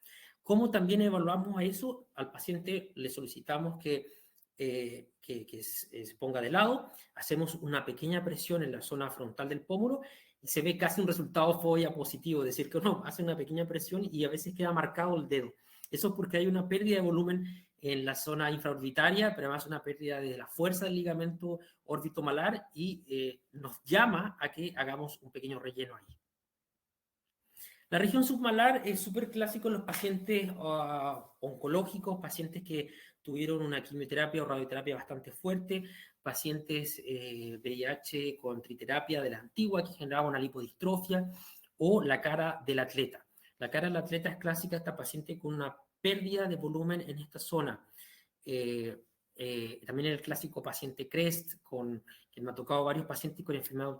¿Cómo también evaluamos a eso? Al paciente le solicitamos que se ponga de lado, hacemos una pequeña presión en la zona frontal del pómulo y se ve casi un resultado FOIA positivo, es decir, que uno hace una pequeña presión y a veces queda marcado el dedo. Eso es porque hay una pérdida de volumen en la zona infraorbitaria, pero además una pérdida de la fuerza del ligamento órbito-malar y nos llama a que hagamos un pequeño relleno ahí. La región submalar es súper clásico en los pacientes oncológicos, pacientes que tuvieron una quimioterapia o radioterapia bastante fuerte, pacientes VIH con triterapia de la antigua que generaba una lipodistrofia, o la cara del atleta. La cara del atleta es clásica, esta paciente con una pérdida de volumen en esta zona. También el clásico paciente CREST, que me ha tocado varios pacientes con enfermedad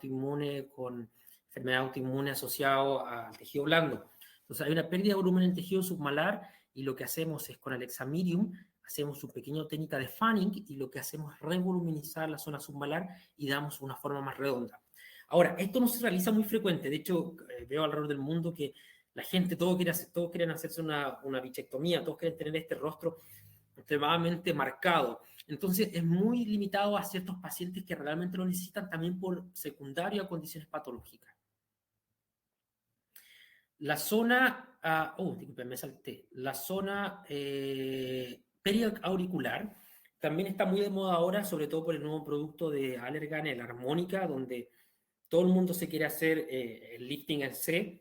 autoinmune asociado al tejido blando. Entonces hay una pérdida de volumen en el tejido submalar y lo que hacemos es con Alexa-Medium hacemos una pequeña técnica de fanning y lo que hacemos es revoluminizar la zona submalar y damos una forma más redonda. Ahora, esto no se realiza muy frecuente, de hecho veo alrededor del mundo que la gente, todos quieren hacerse una bichectomía, todos quieren tener este rostro extremadamente marcado. Entonces es muy limitado a ciertos pacientes que realmente lo necesitan también por secundario a condiciones patológicas. La zona, disculpen, me salté. La zona periauricular también está muy de moda ahora, sobre todo por el nuevo producto de Allergan, el Armónica, donde todo el mundo se quiere hacer el lifting en C.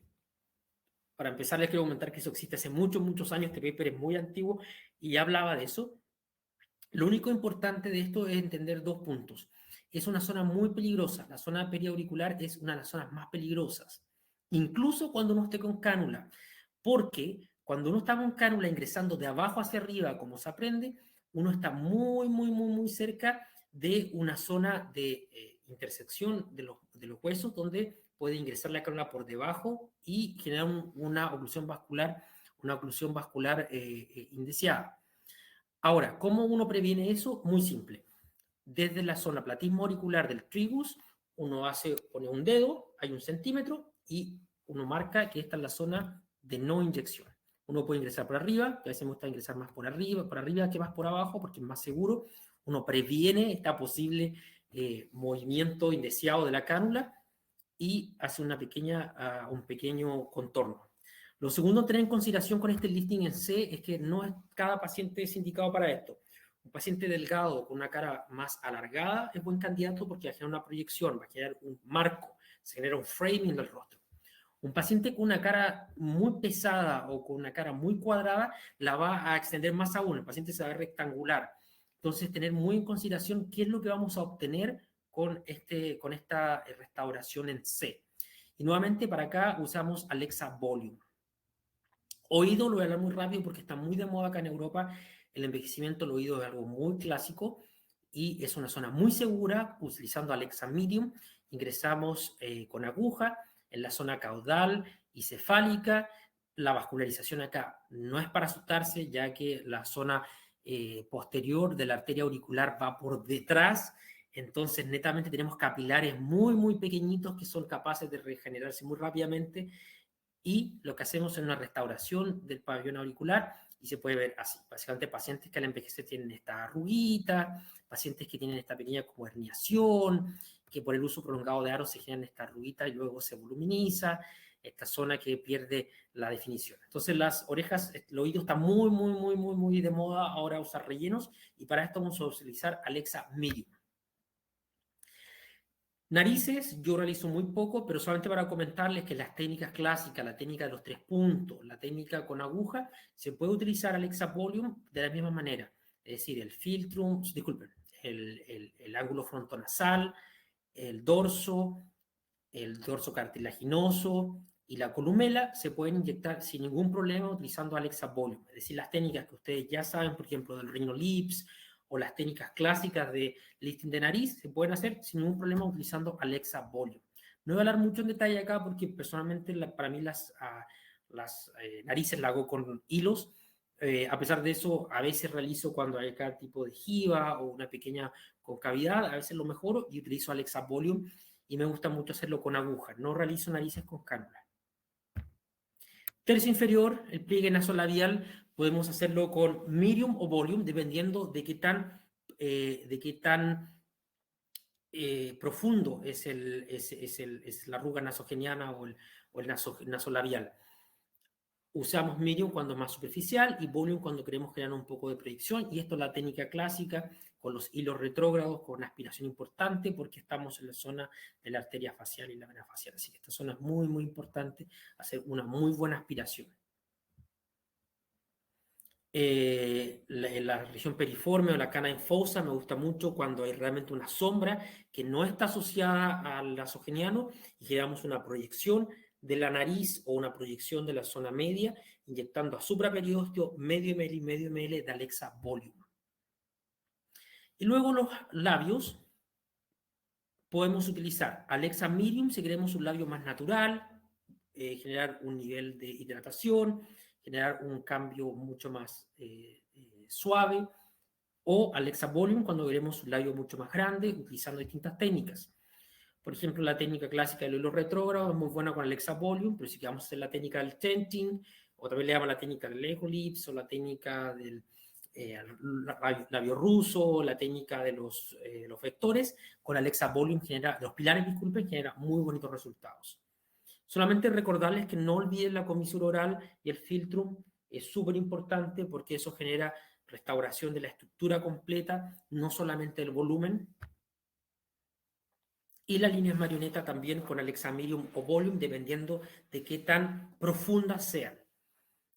Para empezar, les quiero comentar que eso existe hace muchos, muchos años. Este paper es muy antiguo y ya hablaba de eso. Lo único importante de esto es entender dos puntos. Es una zona muy peligrosa. La zona periauricular es una de las zonas más peligrosas, incluso cuando uno esté con cánula, porque cuando uno está con cánula ingresando de abajo hacia arriba, como se aprende, uno está muy, muy, muy, muy cerca de una zona de intersección de los huesos donde puede ingresar la cánula por debajo y generar una oclusión vascular indeseada. Ahora, ¿cómo uno previene eso? Muy simple. Desde la zona platismo auricular del tribus, uno pone un dedo, hay 1 centímetro, y uno marca que esta es la zona de no inyección. Uno puede ingresar por arriba, que a veces me gusta ingresar más por arriba que más por abajo, porque es más seguro. Uno previene este posible movimiento indeseado de la cánula y hace un pequeño contorno. Lo segundo a tener en consideración con este lifting en C es que no es cada paciente es indicado para esto. Un paciente delgado con una cara más alargada es buen candidato porque va a generar una proyección, va a generar un marco, se genera un framing del rostro. Un paciente con una cara muy pesada o con una cara muy cuadrada la va a extender más aún, el paciente se va a ver rectangular. Entonces, tener muy en consideración qué es lo que vamos a obtener con esta restauración en C. Y nuevamente para acá usamos Alexa Volume. Oído, lo voy a hablar muy rápido porque está muy de moda acá en Europa. El envejecimiento del oído es algo muy clásico y es una zona muy segura. Utilizando Alexa Medium, ingresamos con aguja en la zona caudal y cefálica. La vascularización acá no es para asustarse, ya que la zona posterior de la arteria auricular va por detrás. Entonces, netamente tenemos capilares muy, muy pequeñitos que son capaces de regenerarse muy rápidamente y lo que hacemos es una restauración del pabellón auricular y se puede ver así. Básicamente pacientes que al envejecer tienen esta arruguita, pacientes que tienen esta pequeña como herniación, que por el uso prolongado de aros se generan esta arruguita y luego se voluminiza, esta zona que pierde la definición. Entonces las orejas, el oído está muy, muy, muy, muy, muy de moda ahora usar rellenos y para esto vamos a utilizar Alexa Medium. Narices, yo realizo muy poco, pero solamente para comentarles que las técnicas clásicas, la técnica de los 3 puntos, la técnica con aguja, se puede utilizar Alexa Volume de la misma manera. Es decir, el filtrum, disculpen, el ángulo frontonasal, el dorso cartilaginoso y la columela se pueden inyectar sin ningún problema utilizando Alexa Volume. Es decir, las técnicas que ustedes ya saben, por ejemplo, del Rhino Lips o las técnicas clásicas de lifting de nariz se pueden hacer sin ningún problema utilizando Alexa Volume. No voy a hablar mucho en detalle acá porque personalmente para mí las narices las hago con hilos. A pesar de eso, a veces realizo cuando hay cada tipo de jiba o una pequeña concavidad, a veces lo mejoro y utilizo Alexa Volume y me gusta mucho hacerlo con aguja. No realizo narices con cánula. Tercio inferior, el pliegue nasolabial, podemos hacerlo con medium o volume, dependiendo de qué tan profundo es la arruga nasogeniana o el nasolabial. Usamos medium cuando es más superficial y volume cuando queremos crear un poco de proyección. Y esto es la técnica clásica con los hilos retrógrados, con una aspiración importante porque estamos en la zona de la arteria facial y la vena facial. Así que esta zona es muy, muy importante, hacer una muy buena aspiración. La región periforme o la cana infosa me gusta mucho cuando hay realmente una sombra que no está asociada al nasogeniano y generamos una proyección de la nariz o una proyección de la zona media, inyectando a supraperiósteo medio ml y medio ml de Alexa Volume. Y luego los labios, podemos utilizar Alexa Medium si queremos un labio más natural, generar un nivel de hidratación, generar un cambio mucho más suave, o Alexa Volume cuando queremos un labio mucho más grande, utilizando distintas técnicas. Por ejemplo, la técnica clásica del hilo retrógrado es muy buena con Alexa Volume, pero si queremos hacer la técnica del tenting, o también le llaman la técnica del Lego Lips, o la técnica del labio ruso, la técnica de los vectores, con Alexa Volume genera, los pilares, disculpen, genera muy bonitos resultados. Solamente recordarles que no olviden la comisura oral y el filtrum, es súper importante porque eso genera restauración de la estructura completa, no solamente el volumen. Y las líneas marioneta también con Alexa Medium o Volume, dependiendo de qué tan profundas sean.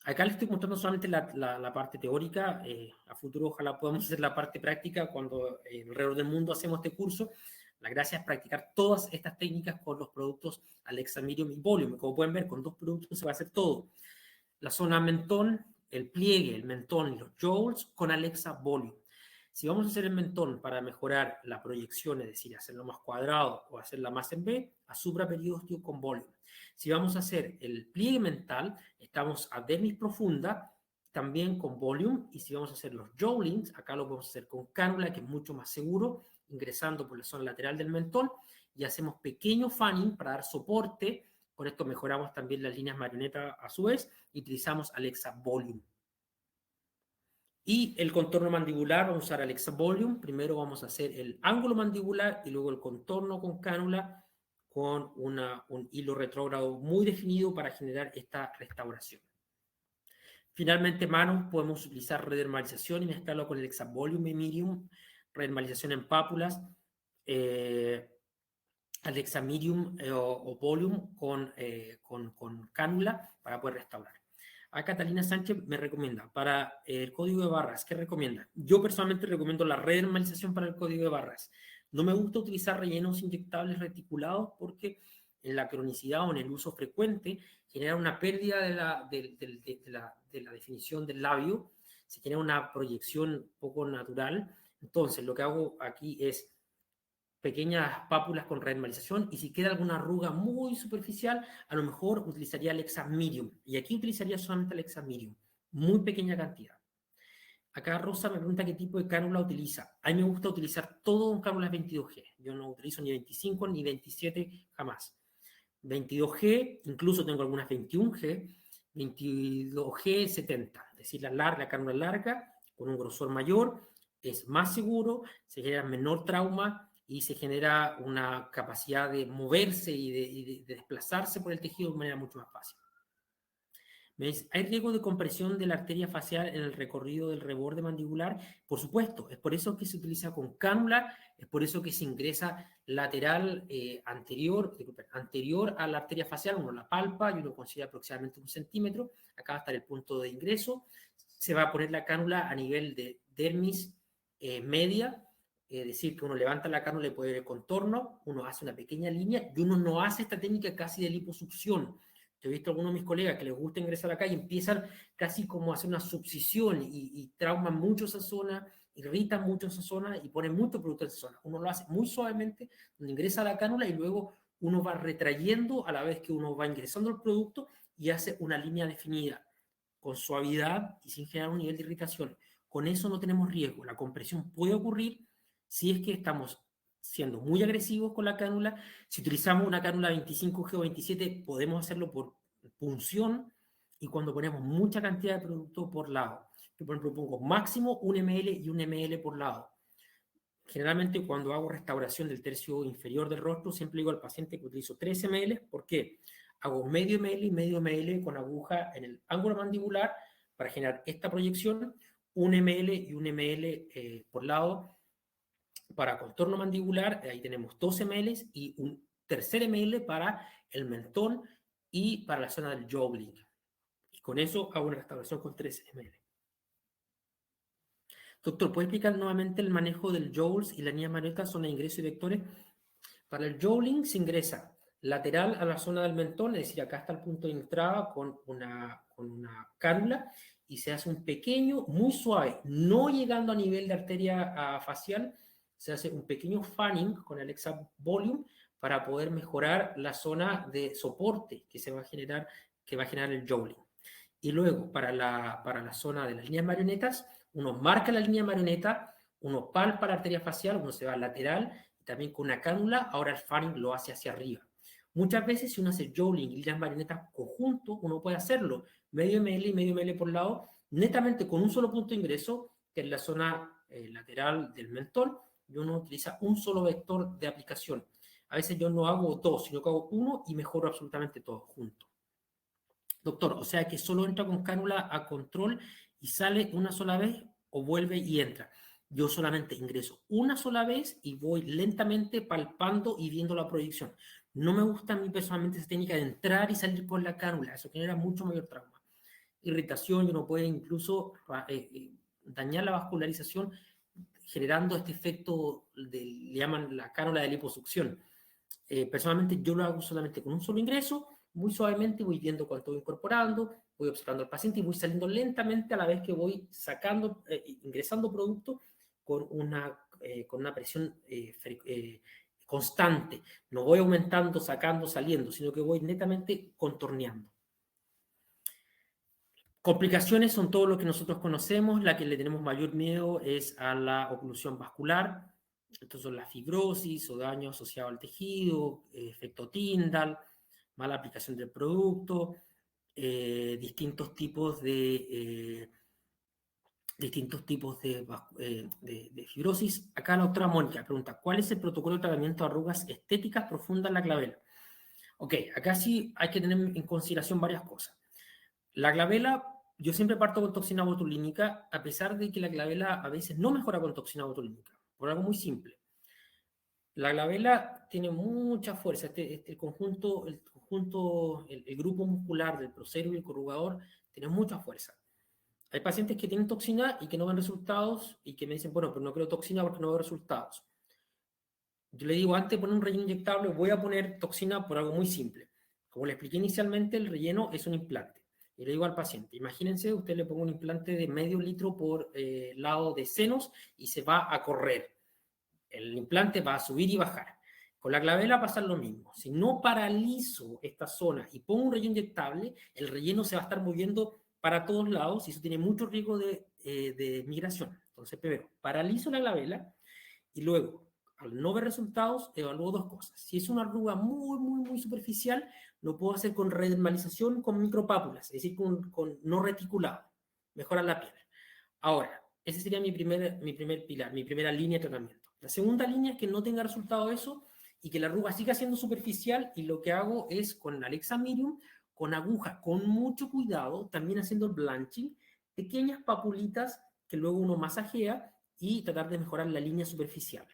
Acá les estoy mostrando solamente la parte teórica. A futuro ojalá podamos hacer la parte práctica cuando alrededor del mundo hacemos este curso. La gracia es practicar todas estas técnicas con los productos Alexa Medium y Volume. Como pueden ver, con 2 productos se va a hacer todo. La zona mentón, el pliegue, el mentón y los jowls con Alexa Volume. Si vamos a hacer el mentón para mejorar la proyección, es decir, hacerlo más cuadrado o hacerla más en B, a supraperiósteo con volume. Si vamos a hacer el pliegue mental, estamos a dermis profunda, también con volume, y si vamos a hacer los jowlings, acá lo podemos hacer con cánula, que es mucho más seguro, ingresando por la zona lateral del mentón, y hacemos pequeño fanning para dar soporte. Con esto mejoramos también las líneas marioneta a su vez, y utilizamos Alexa Volume. Y el contorno mandibular, vamos a usar Alexa Volume. Primero vamos a hacer el ángulo mandibular y luego el contorno con cánula con un hilo retrógrado muy definido para generar esta restauración. Finalmente, manos, podemos utilizar redermalización y mezclarlo con Alexa Volume y Medium, redermalización en pápulas, Alexa Medium o Volume con cánula para poder restaurar. A Catalina Sánchez me recomienda para el código de barras. ¿Qué recomienda? Yo personalmente recomiendo la redermalización para el código de barras. No me gusta utilizar rellenos inyectables reticulados porque en la cronicidad o en el uso frecuente genera una pérdida de la definición del labio, se genera una proyección poco natural. Entonces, lo que hago aquí es pequeñas pápulas con redermalización, y si queda alguna arruga muy superficial, a lo mejor utilizaría Alexa Medium, y aquí utilizaría solamente Alexa Medium, muy pequeña cantidad. Acá Rosa me pregunta qué tipo de cánula utiliza. A mí me gusta utilizar todo con cánulas 22G, yo no utilizo ni 25 ni 27 jamás. 22G, incluso tengo algunas 21G, 22G 70, es decir, la cánula larga, con un grosor mayor, es más seguro, se genera menor trauma, y se genera una capacidad de moverse y de desplazarse por el tejido de manera mucho más fácil. ¿Me dice, ¿hay riesgo de compresión de la arteria facial en el recorrido del reborde mandibular? Por supuesto, es por eso que se utiliza con cánula, es por eso que se ingresa lateral anterior a la arteria facial, uno la palpa y uno considera aproximadamente 1 centímetro, acá va a estar el punto de ingreso, se va a poner la cánula a nivel de dermis media, es decir, que uno levanta la cánula y puede ver el contorno, uno hace una pequeña línea y uno no hace esta técnica casi de liposucción. Yo he visto a algunos de mis colegas que les gusta ingresar acá y empiezan casi como a hacer una subcisión y trauman mucho esa zona irritan mucho esa zona y ponen mucho producto en esa zona. Uno lo hace muy suavemente, donde ingresa la cánula y luego uno va retrayendo a la vez que uno va ingresando el producto y hace una línea definida, con suavidad y sin generar un nivel de irritación. Con eso no tenemos riesgo. La compresión puede ocurrir si es que estamos siendo muy agresivos con la cánula. Si utilizamos una cánula 25G o 27, podemos hacerlo por punción y cuando ponemos mucha cantidad de producto por lado. Yo, por ejemplo, pongo máximo 1 ml y 1 ml por lado. Generalmente cuando hago restauración del tercio inferior del rostro, siempre digo al paciente que utilizo 3 ml. ¿Por qué? Hago medio ml y medio ml con aguja en el ángulo mandibular para generar esta proyección, 1 ml y 1 ml por lado para contorno mandibular, ahí tenemos 2 ml y un tercer ml para el mentón y para la zona del jawline. Y con eso hago una restauración con 3 ml. Doctor, ¿puede explicar nuevamente el manejo del jowls y la línea marioneta, zona de ingreso y vectores? Para el jowling se ingresa lateral a la zona del mentón, es decir, acá está el punto de entrada con una cánula y se hace un pequeño, muy suave, no llegando a nivel de arteria facial, se hace un pequeño fanning con el Alexa Volume para poder mejorar la zona de soporte que va a generar el jowling. Y luego, para la zona de las líneas marionetas, uno marca la línea marioneta, uno palpa la arteria facial, uno se va al lateral, y también con una cánula, ahora el fanning lo hace hacia arriba. Muchas veces, si uno hace jowling y líneas marionetas conjunto, uno puede hacerlo, medio ml y medio ml por lado, netamente con un solo punto de ingreso, que es la zona lateral del mentón, y uno utiliza un solo vector de aplicación. A veces yo no hago dos, sino que hago uno y mejoro absolutamente todo junto. Doctor, o sea que solo entra con cánula a control y sale una sola vez o vuelve y entra. Yo solamente ingreso una sola vez y voy lentamente palpando y viendo la proyección. No me gusta a mí personalmente esa técnica de entrar y salir por la cánula. Eso genera mucho mayor trauma. Irritación y uno puede incluso dañar la vascularización generando este efecto, le llaman la cánula de liposucción. Personalmente yo lo hago solamente con un solo ingreso, muy suavemente voy viendo cuánto voy incorporando, voy observando al paciente y voy saliendo lentamente a la vez que voy sacando, ingresando producto con una presión constante. No voy aumentando, sacando, saliendo, sino que voy netamente contorneando. Complicaciones son todo lo que nosotros conocemos. La que le tenemos mayor miedo es a la oclusión vascular. Estos son la fibrosis o daño asociado al tejido, efecto Tyndall, mala aplicación del producto, distintos tipos de fibrosis. Acá la doctora Mónica pregunta, ¿cuál es el protocolo de tratamiento de arrugas estéticas profundas en la glabela? Ok, acá sí hay que tener en consideración varias cosas. La glabela, yo siempre parto con toxina botulínica, a pesar de que la glabela a veces no mejora con toxina botulínica, por algo muy simple. La glabela tiene mucha fuerza, el grupo muscular del proceso y el corrugador tiene mucha fuerza. Hay pacientes que tienen toxina y que no ven resultados y que me dicen, bueno, pero no quiero toxina porque no veo resultados. Yo le digo, antes de poner un relleno inyectable, voy a poner toxina por algo muy simple. Como le expliqué inicialmente, el relleno es un implante. Y le digo al paciente, imagínense, usted le ponga un implante de medio litro por lado de senos y se va a correr. El implante va a subir y bajar. Con la glabela pasa lo mismo. Si no paralizo esta zona y pongo un relleno inyectable, el relleno se va a estar moviendo para todos lados y eso tiene mucho riesgo de migración. Entonces, primero, paralizo la glabela y luego, al no ver resultados, evalúo dos cosas. Si es una arruga muy superficial, lo puedo hacer con redermalización con micropápulas, es decir, con no reticulado. Mejora la piel. Ahora, ese sería mi primer pilar, mi primera línea de tratamiento. La segunda línea es que no tenga resultado eso y que la arruga siga siendo superficial y lo que hago es con Alexa Medium, con aguja, con mucho cuidado, también haciendo el blanching, pequeñas papulitas que luego uno masajea y tratar de mejorar la línea superficial.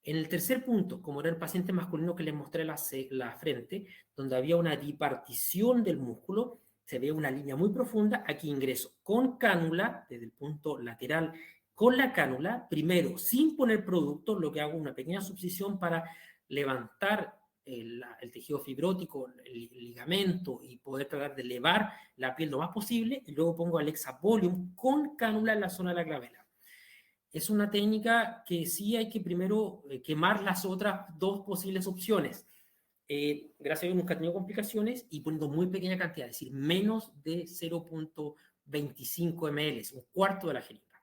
En el tercer punto, como era el paciente masculino que les mostré la frente, donde había una bipartición del músculo, se ve una línea muy profunda, aquí ingreso con cánula, desde el punto lateral, con la cánula, primero sin poner producto, lo que hago una pequeña subcisión para levantar el tejido fibrótico, el ligamento y poder tratar de elevar la piel lo más posible, y luego pongo Alexa Volume con cánula en la zona de la glabela. es una técnica que sí hay que primero quemar las otras dos posibles opciones. Gracias a Dios nunca he tenido complicaciones y poniendo muy pequeña cantidad, es decir, menos de 0,25 ml, un cuarto de la jeringa.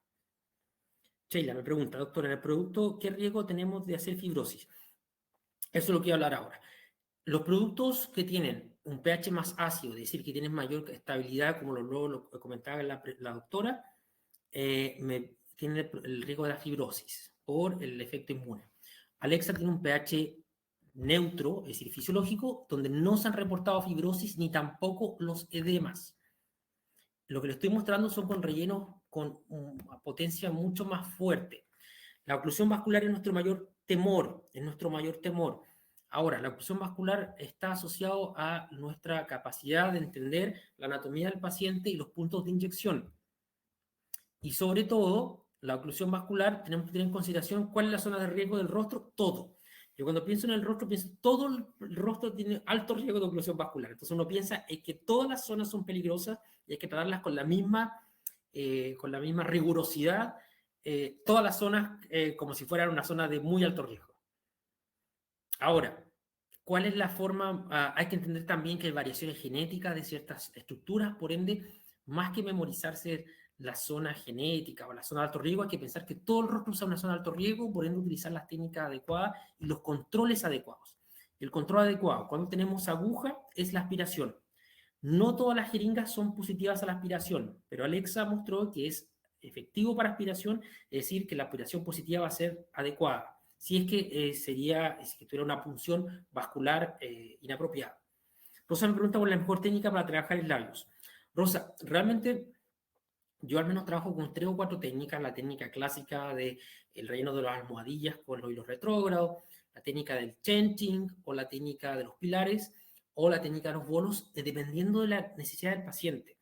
Sheila me pregunta, doctor, en el producto, ¿qué riesgo tenemos de hacer fibrosis? Eso es lo que voy a hablar ahora. Los productos que tienen un pH más ácido, es decir, que tienen mayor estabilidad, como lo comentaba la doctora, tienen el riesgo de la fibrosis por el efecto inmune. Alexa tiene un pH neutro, es decir, fisiológico, donde no se han reportado fibrosis ni tampoco los edemas. Lo que le estoy mostrando son con rellenos con una potencia mucho más fuerte. La oclusión vascular es nuestro mayor temor, es nuestro mayor temor. Ahora, la oclusión vascular está asociado a nuestra capacidad de entender la anatomía del paciente y los puntos de inyección. Y sobre todo, la oclusión vascular, tenemos que tener en consideración cuál es la zona de riesgo del rostro, todo. Yo cuando pienso en el rostro, pienso todo el rostro tiene alto riesgo de oclusión vascular. Entonces uno piensa en que todas las zonas son peligrosas y hay que tratarlas con la misma rigurosidad, todas las zonas como si fueran una zona de muy alto riesgo. Ahora, ¿cuál es la forma? Hay que entender también que hay variaciones genéticas de ciertas estructuras, por ende, más que memorizarse la zona genética o la zona de alto riesgo, hay que pensar que todo el rostro usa una zona de alto riesgo, por ende utilizar las técnicas adecuadas y los controles adecuados. El control adecuado, cuando tenemos aguja, es la aspiración. No todas las jeringas son positivas a la aspiración, pero Alexa mostró que es efectivo para aspiración, es decir, que la aspiración positiva va a ser adecuada, si es que si tuviera una punción vascular inapropiada. Rosa me pregunta por la mejor técnica para trabajar en labios. Rosa, realmente yo al menos trabajo con 3 o 4 técnicas, la técnica clásica del relleno de las almohadillas con los hilos retrógrados, la técnica del chenching o la técnica de los pilares o la técnica de los bolos, dependiendo de la necesidad del paciente.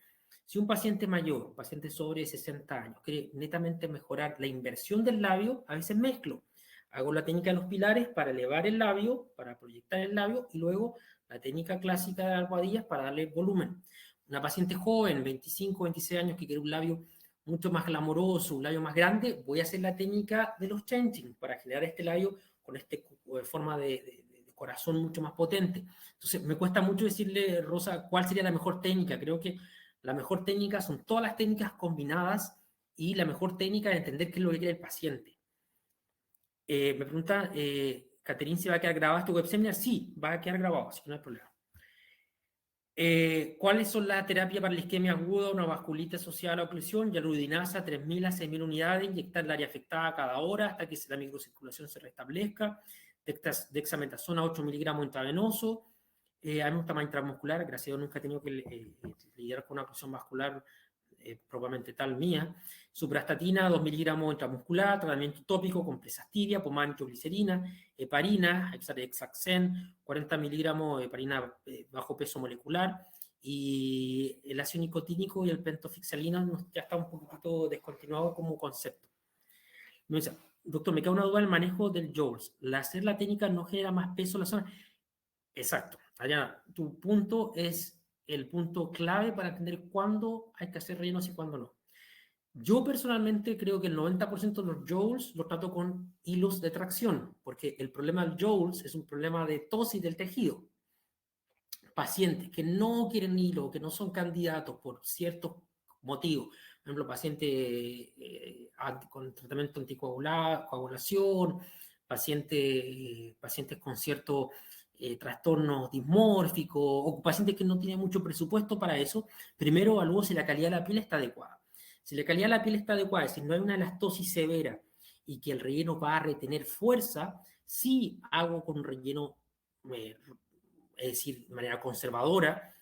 Si un paciente mayor, un paciente sobre 60 años, quiere netamente mejorar la inversión del labio, a veces mezclo. Hago la técnica de los pilares para elevar el labio, para proyectar el labio, y luego la técnica clásica de almohadillas para darle volumen. Una paciente joven, 25, 26 años, que quiere un labio mucho más glamoroso, un labio más grande, voy a hacer la técnica de los chenching para generar este labio con esta forma de corazón mucho más potente. Entonces, me cuesta mucho decirle, Rosa, cuál sería la mejor técnica. Creo que la mejor técnica son todas las técnicas combinadas y la mejor técnica es entender qué es lo que quiere el paciente. Me pregunta, Caterín, ¿se va a quedar grabado este web seminar? Sí, va a quedar grabado, así que no hay problema. ¿Cuáles son las terapias para la isquemia aguda, una vasculitis asociada a la oclusión? Hialuronidasa, 3.000 a 6.000 unidades, inyectar el área afectada cada hora hasta que la microcirculación se restablezca. Dexametasona, 8 miligramos intravenoso. A mí me gusta más intramuscular, gracias a Dios nunca he tenido que lidiar con una oclusión vascular propiamente tal mía. Suprastatina, 2 miligramos intramuscular, tratamiento tópico con presastibia, pomada nitroglicerina, heparina, hexaxen, 40 miligramos de heparina bajo peso molecular, y el ácido nicotínico y el pentofixalino ya está un poquito descontinuado como concepto. Me dice, doctor, me queda una duda el manejo del Joules. ¿Hacer la técnica no genera más peso en la zona? Exacto. Adriana, tu punto es el punto clave para entender cuándo hay que hacer rellenos y cuándo no. Yo personalmente creo que el 90% de los joules los trato con hilos de tracción, porque el problema del joules es un problema de tosis del tejido. Pacientes que no quieren hilo, que no son candidatos por ciertos motivos, por ejemplo, pacientes con tratamiento anticoagulación, pacientes con cierto trastornos dismórficos o pacientes que no tienen mucho presupuesto para eso, primero evalúo si la calidad de la piel está adecuada. Si la calidad de la piel está adecuada, es decir, no hay una elastosis severa y que el relleno va a retener fuerza, sí hago con relleno, es decir, de manera conservadora,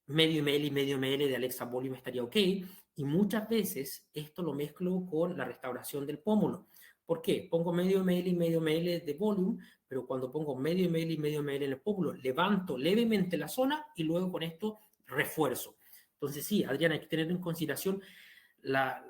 medio ml y medio ml de Alexa Volume estaría ok, y muchas veces esto lo mezclo con la restauración del pómulo. ¿Por qué? Pongo medio ml y medio ml de volumen, pero cuando pongo medio ml y medio ml en el pómulo, levanto levemente la zona y luego con esto refuerzo. Entonces sí, Adriana, hay que tener en consideración la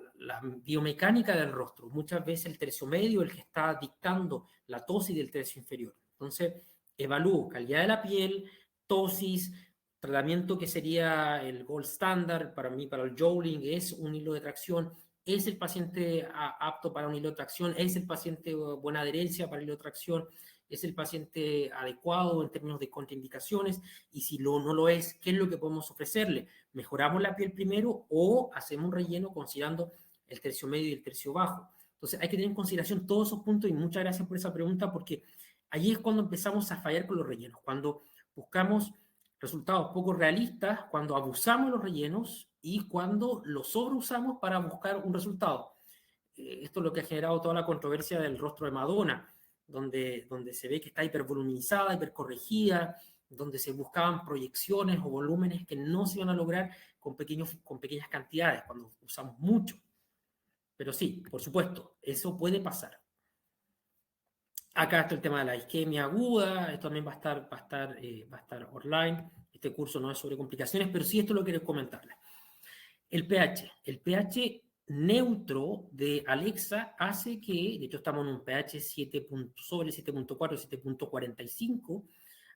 biomecánica del rostro. Muchas veces el tercio medio es el que está dictando la tosis del tercio inferior. Entonces, evalúo calidad de la piel, tosis, tratamiento que sería el gold standard para mí, para el jouling, es un hilo de tracción, ¿Es el paciente apto para una hilotracción? ¿Es el paciente buena adherencia para hilotracción? ¿Es el paciente adecuado en términos de contraindicaciones? Y si no lo es, ¿qué es lo que podemos ofrecerle? ¿Mejoramos la piel primero o hacemos un relleno considerando el tercio medio y el tercio bajo? Entonces hay que tener en consideración todos esos puntos y muchas gracias por esa pregunta porque ahí es cuando empezamos a fallar con los rellenos, cuando buscamos resultados poco realistas, cuando abusamos de los rellenos y cuando los sobreusamos para buscar un resultado. Esto es lo que ha generado toda la controversia del rostro de Madonna, donde se ve que está hipervolumizada, hipercorregida, donde se buscaban proyecciones o volúmenes que no se iban a lograr con pequeñas cantidades, cuando usamos mucho. Pero sí, por supuesto, eso puede pasar. Acá está el tema de la isquemia aguda, esto también va a estar online. Este curso no es sobre complicaciones, pero sí esto lo quiero comentarles. El pH neutro de Alexa hace que, de hecho estamos en un pH 7.4, 7.45,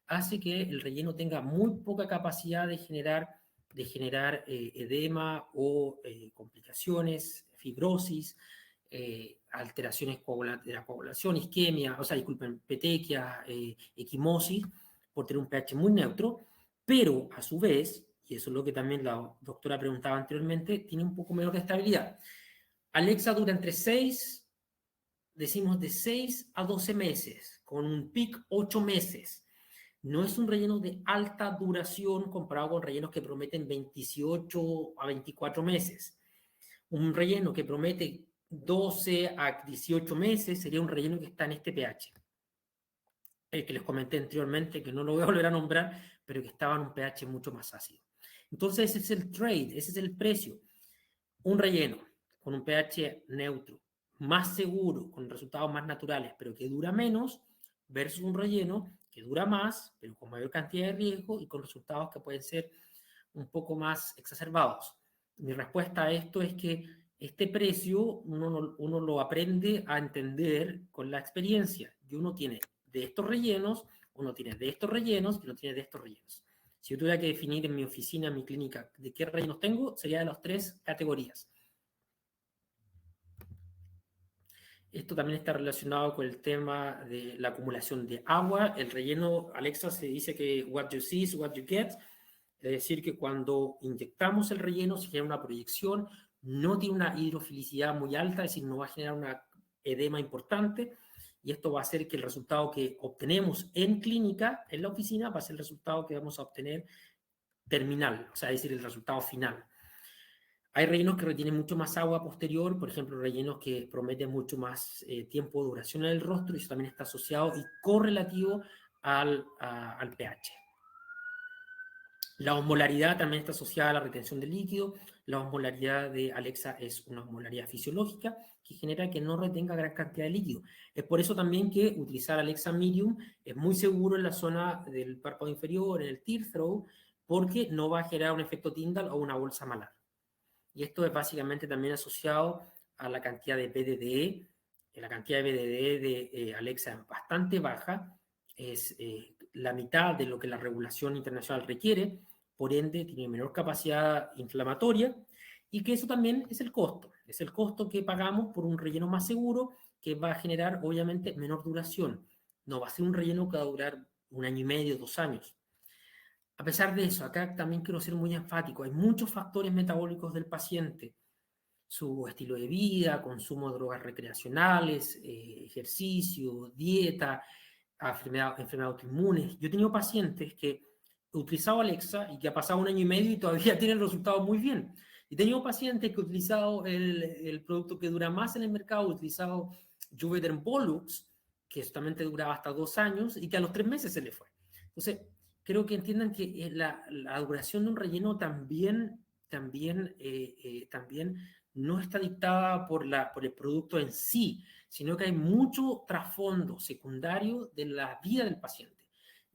hace que el relleno tenga muy poca capacidad de generar edema o complicaciones, fibrosis, alteraciones de la coagulación, isquemia, o sea, disculpen, petequia, equimosis, por tener un pH muy neutro, pero a su vez, y eso es lo que también la doctora preguntaba anteriormente, tiene un poco menor de estabilidad. Alexa dura entre 6, decimos de 6 a 12 meses, con un pic 8 meses. No es un relleno de alta duración comparado con rellenos que prometen 28 a 24 meses. Un relleno que promete 12 a 18 meses sería un relleno que está en este pH. El que les comenté anteriormente, que no lo voy a volver a nombrar, pero que estaba en un pH mucho más ácido. Entonces ese es el trade, ese es el precio. Un relleno con un pH neutro, más seguro, con resultados más naturales, pero que dura menos, versus un relleno que dura más, pero con mayor cantidad de riesgo y con resultados que pueden ser un poco más exacerbados. Mi respuesta a esto es que este precio uno lo aprende a entender con la experiencia. Y uno tiene de estos rellenos, uno tiene de estos rellenos y uno tiene de estos rellenos. Si yo tuviera que definir en mi oficina, en mi clínica, de qué rellenos tengo, sería de las 3 categorías. Esto también está relacionado con el tema de la acumulación de agua. El relleno, Alexa, se dice que what you see is what you get. Es decir, que cuando inyectamos el relleno se genera una proyección, no tiene una hidrofilicidad muy alta, es decir, no va a generar un edema importante, y esto va a hacer que el resultado que obtenemos en clínica, en la oficina, va a ser el resultado que vamos a obtener terminal, o sea, es decir, el resultado final. Hay rellenos que retienen mucho más agua posterior, por ejemplo, rellenos que prometen mucho más tiempo de duración en el rostro, y eso también está asociado y correlativo al pH. La osmolaridad también está asociada a la retención de líquido. La osmolaridad de Alexa es una osmolaridad fisiológica que genera que no retenga gran cantidad de líquido. Es por eso también que utilizar Alexa Medium es muy seguro en la zona del párpado inferior, en el tear throat, porque no va a generar un efecto Tyndall o una bolsa malar. Y esto es básicamente también asociado a la cantidad de BDDE. La cantidad de BDDE de Alexa es bastante baja, es la mitad de lo que la regulación internacional requiere, por ende tiene menor capacidad inflamatoria, y que eso también es el costo que pagamos por un relleno más seguro, que va a generar obviamente menor duración. No va a ser un relleno que va a durar 1 año y medio, 2 años. A pesar de eso, acá también quiero ser muy enfático, hay muchos factores metabólicos del paciente, su estilo de vida, consumo de drogas recreacionales, ejercicio, dieta, enfermedades autoinmunes. Yo he tenido pacientes que he utilizado Alexa y que ha pasado 1 año y medio y todavía tienen resultados muy bien. Y he tenido pacientes que he utilizado el producto que dura más en el mercado, he utilizado Juvederm Volux, que solamente duraba hasta 2 años y que a los 3 meses se le fue. Entonces, creo que entiendan que la duración de un relleno también no está dictada por el producto en sí, sino que hay mucho trasfondo secundario de la vida del paciente.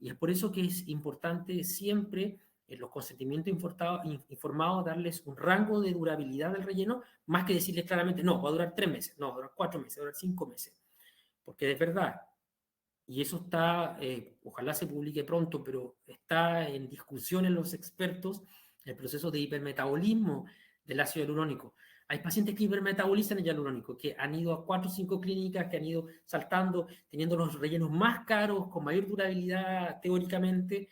Y es por eso que es importante siempre en los consentimientos informados darles un rango de durabilidad del relleno, más que decirles claramente, no, va a durar 3 meses, no, va a durar 4 meses, va a durar 5 meses. Porque es verdad, y eso está, ojalá se publique pronto, pero está en discusión en los expertos, el proceso de hipermetabolismo del ácido hialurónico. Hay pacientes que hipermetabolizan el hialurónico, que han ido a 4 o 5 clínicas, que han ido saltando, teniendo los rellenos más caros, con mayor durabilidad teóricamente,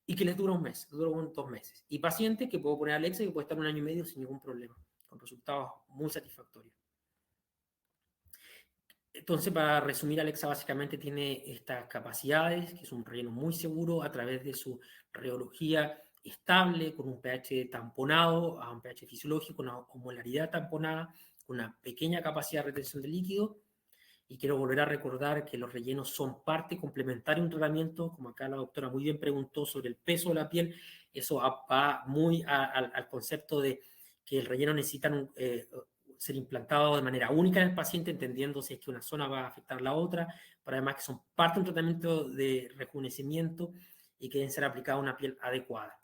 y que les dura un mes, dura 2 meses. Y pacientes que puedo poner Alexa y que puede estar 1 año y medio sin ningún problema, con resultados muy satisfactorios. Entonces, para resumir, Alexa básicamente tiene estas capacidades, que es un relleno muy seguro a través de su rheología estable, con un pH tamponado a un pH fisiológico, una osmolaridad tamponada, con una pequeña capacidad de retención de líquido. Y quiero volver a recordar que los rellenos son parte complementaria de un tratamiento, como acá la doctora muy bien preguntó sobre el peso de la piel, eso va muy al concepto de que el relleno necesita ser implantado de manera única en el paciente, entendiendo si es que una zona va a afectar la otra, pero además que son parte de un tratamiento de rejuvenecimiento y que deben ser aplicados a una piel adecuada.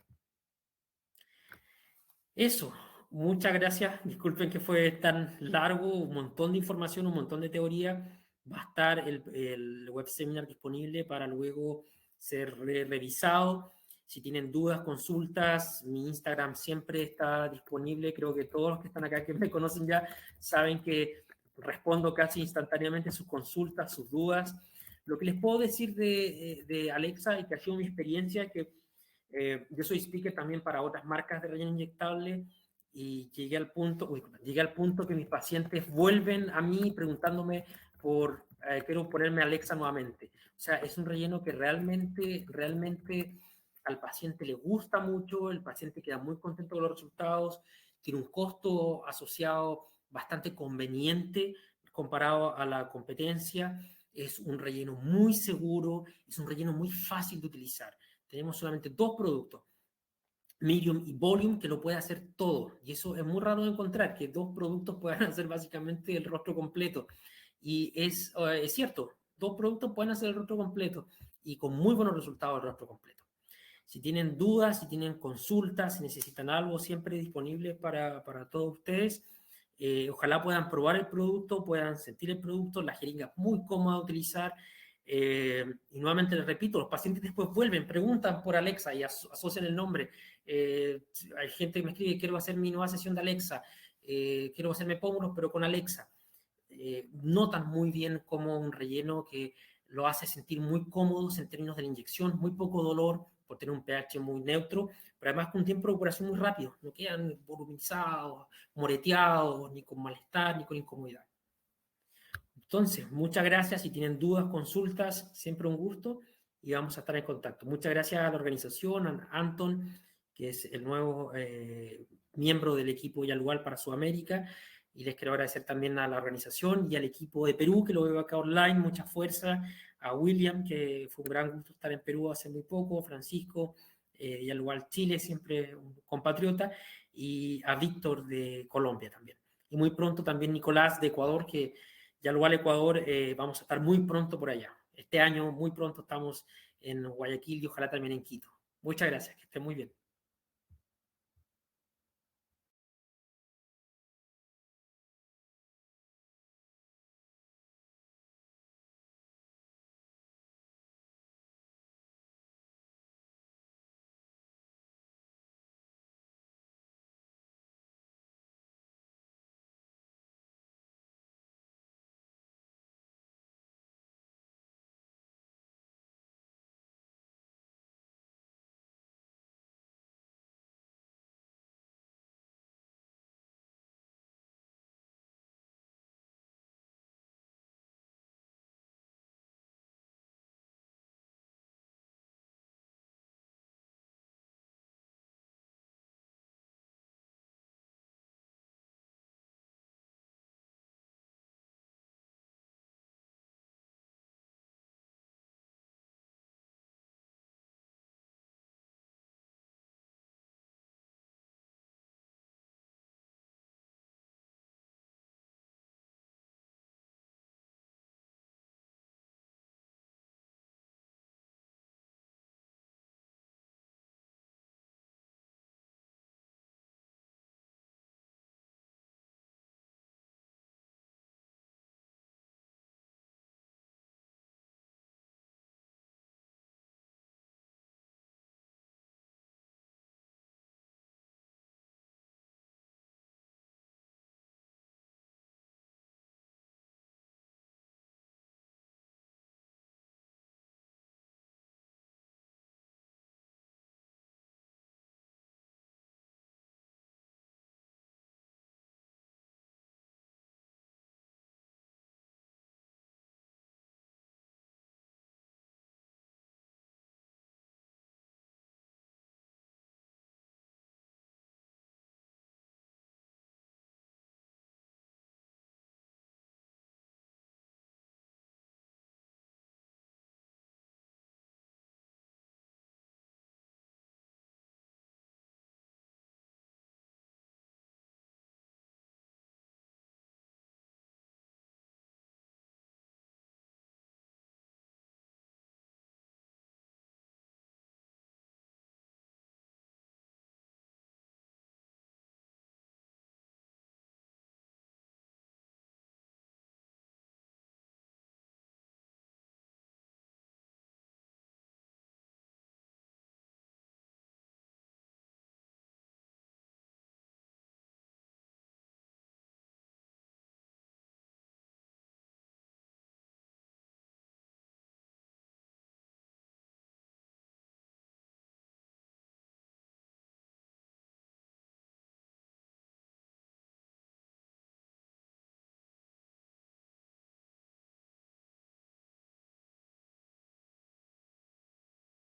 Eso, muchas gracias. Disculpen que fue tan largo, un montón de información, un montón de teoría. Va a estar el web seminar disponible para luego ser revisado. Si tienen dudas, consultas, mi Instagram siempre está disponible. Creo que todos los que están acá, que me conocen ya, saben que respondo casi instantáneamente sus consultas, sus dudas. Lo que les puedo decir de Alexa y que ha sido mi experiencia es que yo soy speaker también para otras marcas de relleno inyectable y llegué al punto que mis pacientes vuelven a mí preguntándome por, quiero ponerme Alexa nuevamente. O sea, es un relleno que realmente al paciente le gusta mucho, el paciente queda muy contento con los resultados, tiene un costo asociado bastante conveniente comparado a la competencia, es un relleno muy seguro, es un relleno muy fácil de utilizar. Tenemos solamente 2 productos, Medium y Volume, que lo puede hacer todo. Y eso es muy raro de encontrar, que 2 productos puedan hacer básicamente el rostro completo. Y es cierto, 2 productos pueden hacer el rostro completo y con muy buenos resultados el rostro completo. Si tienen dudas, si tienen consultas, si necesitan algo, siempre disponible para todos ustedes. Ojalá puedan probar el producto, puedan sentir el producto, la jeringa es muy cómoda de utilizar. Y nuevamente les repito, los pacientes después vuelven, preguntan por Alexa y asocian el nombre. Hay gente que me escribe, quiero hacer mi nueva sesión de Alexa, quiero hacerme pómulos, pero con Alexa. Notan muy bien como un relleno que lo hace sentir muy cómodos en términos de la inyección, muy poco dolor por tener un pH muy neutro, pero además con un tiempo de recuperación muy rápido, no quedan voluminizados, moreteados, ni con malestar, ni con incomodidad. Entonces, muchas gracias. Si tienen dudas, consultas, siempre un gusto y vamos a estar en contacto. Muchas gracias a la organización, a Anton, que es el nuevo miembro del equipo Yalual para Sudamérica. Y les quiero agradecer también a la organización y al equipo de Perú, que lo veo acá online, mucha fuerza. A William, que fue un gran gusto estar en Perú hace muy poco. Francisco, Yalual Chile, siempre un compatriota. Y a Víctor de Colombia también. Y muy pronto también Nicolás de Ecuador, que Yalual Ecuador, vamos a estar muy pronto por allá. Este año, muy pronto, estamos en Guayaquil y ojalá también en Quito. Muchas gracias, que estén muy bien.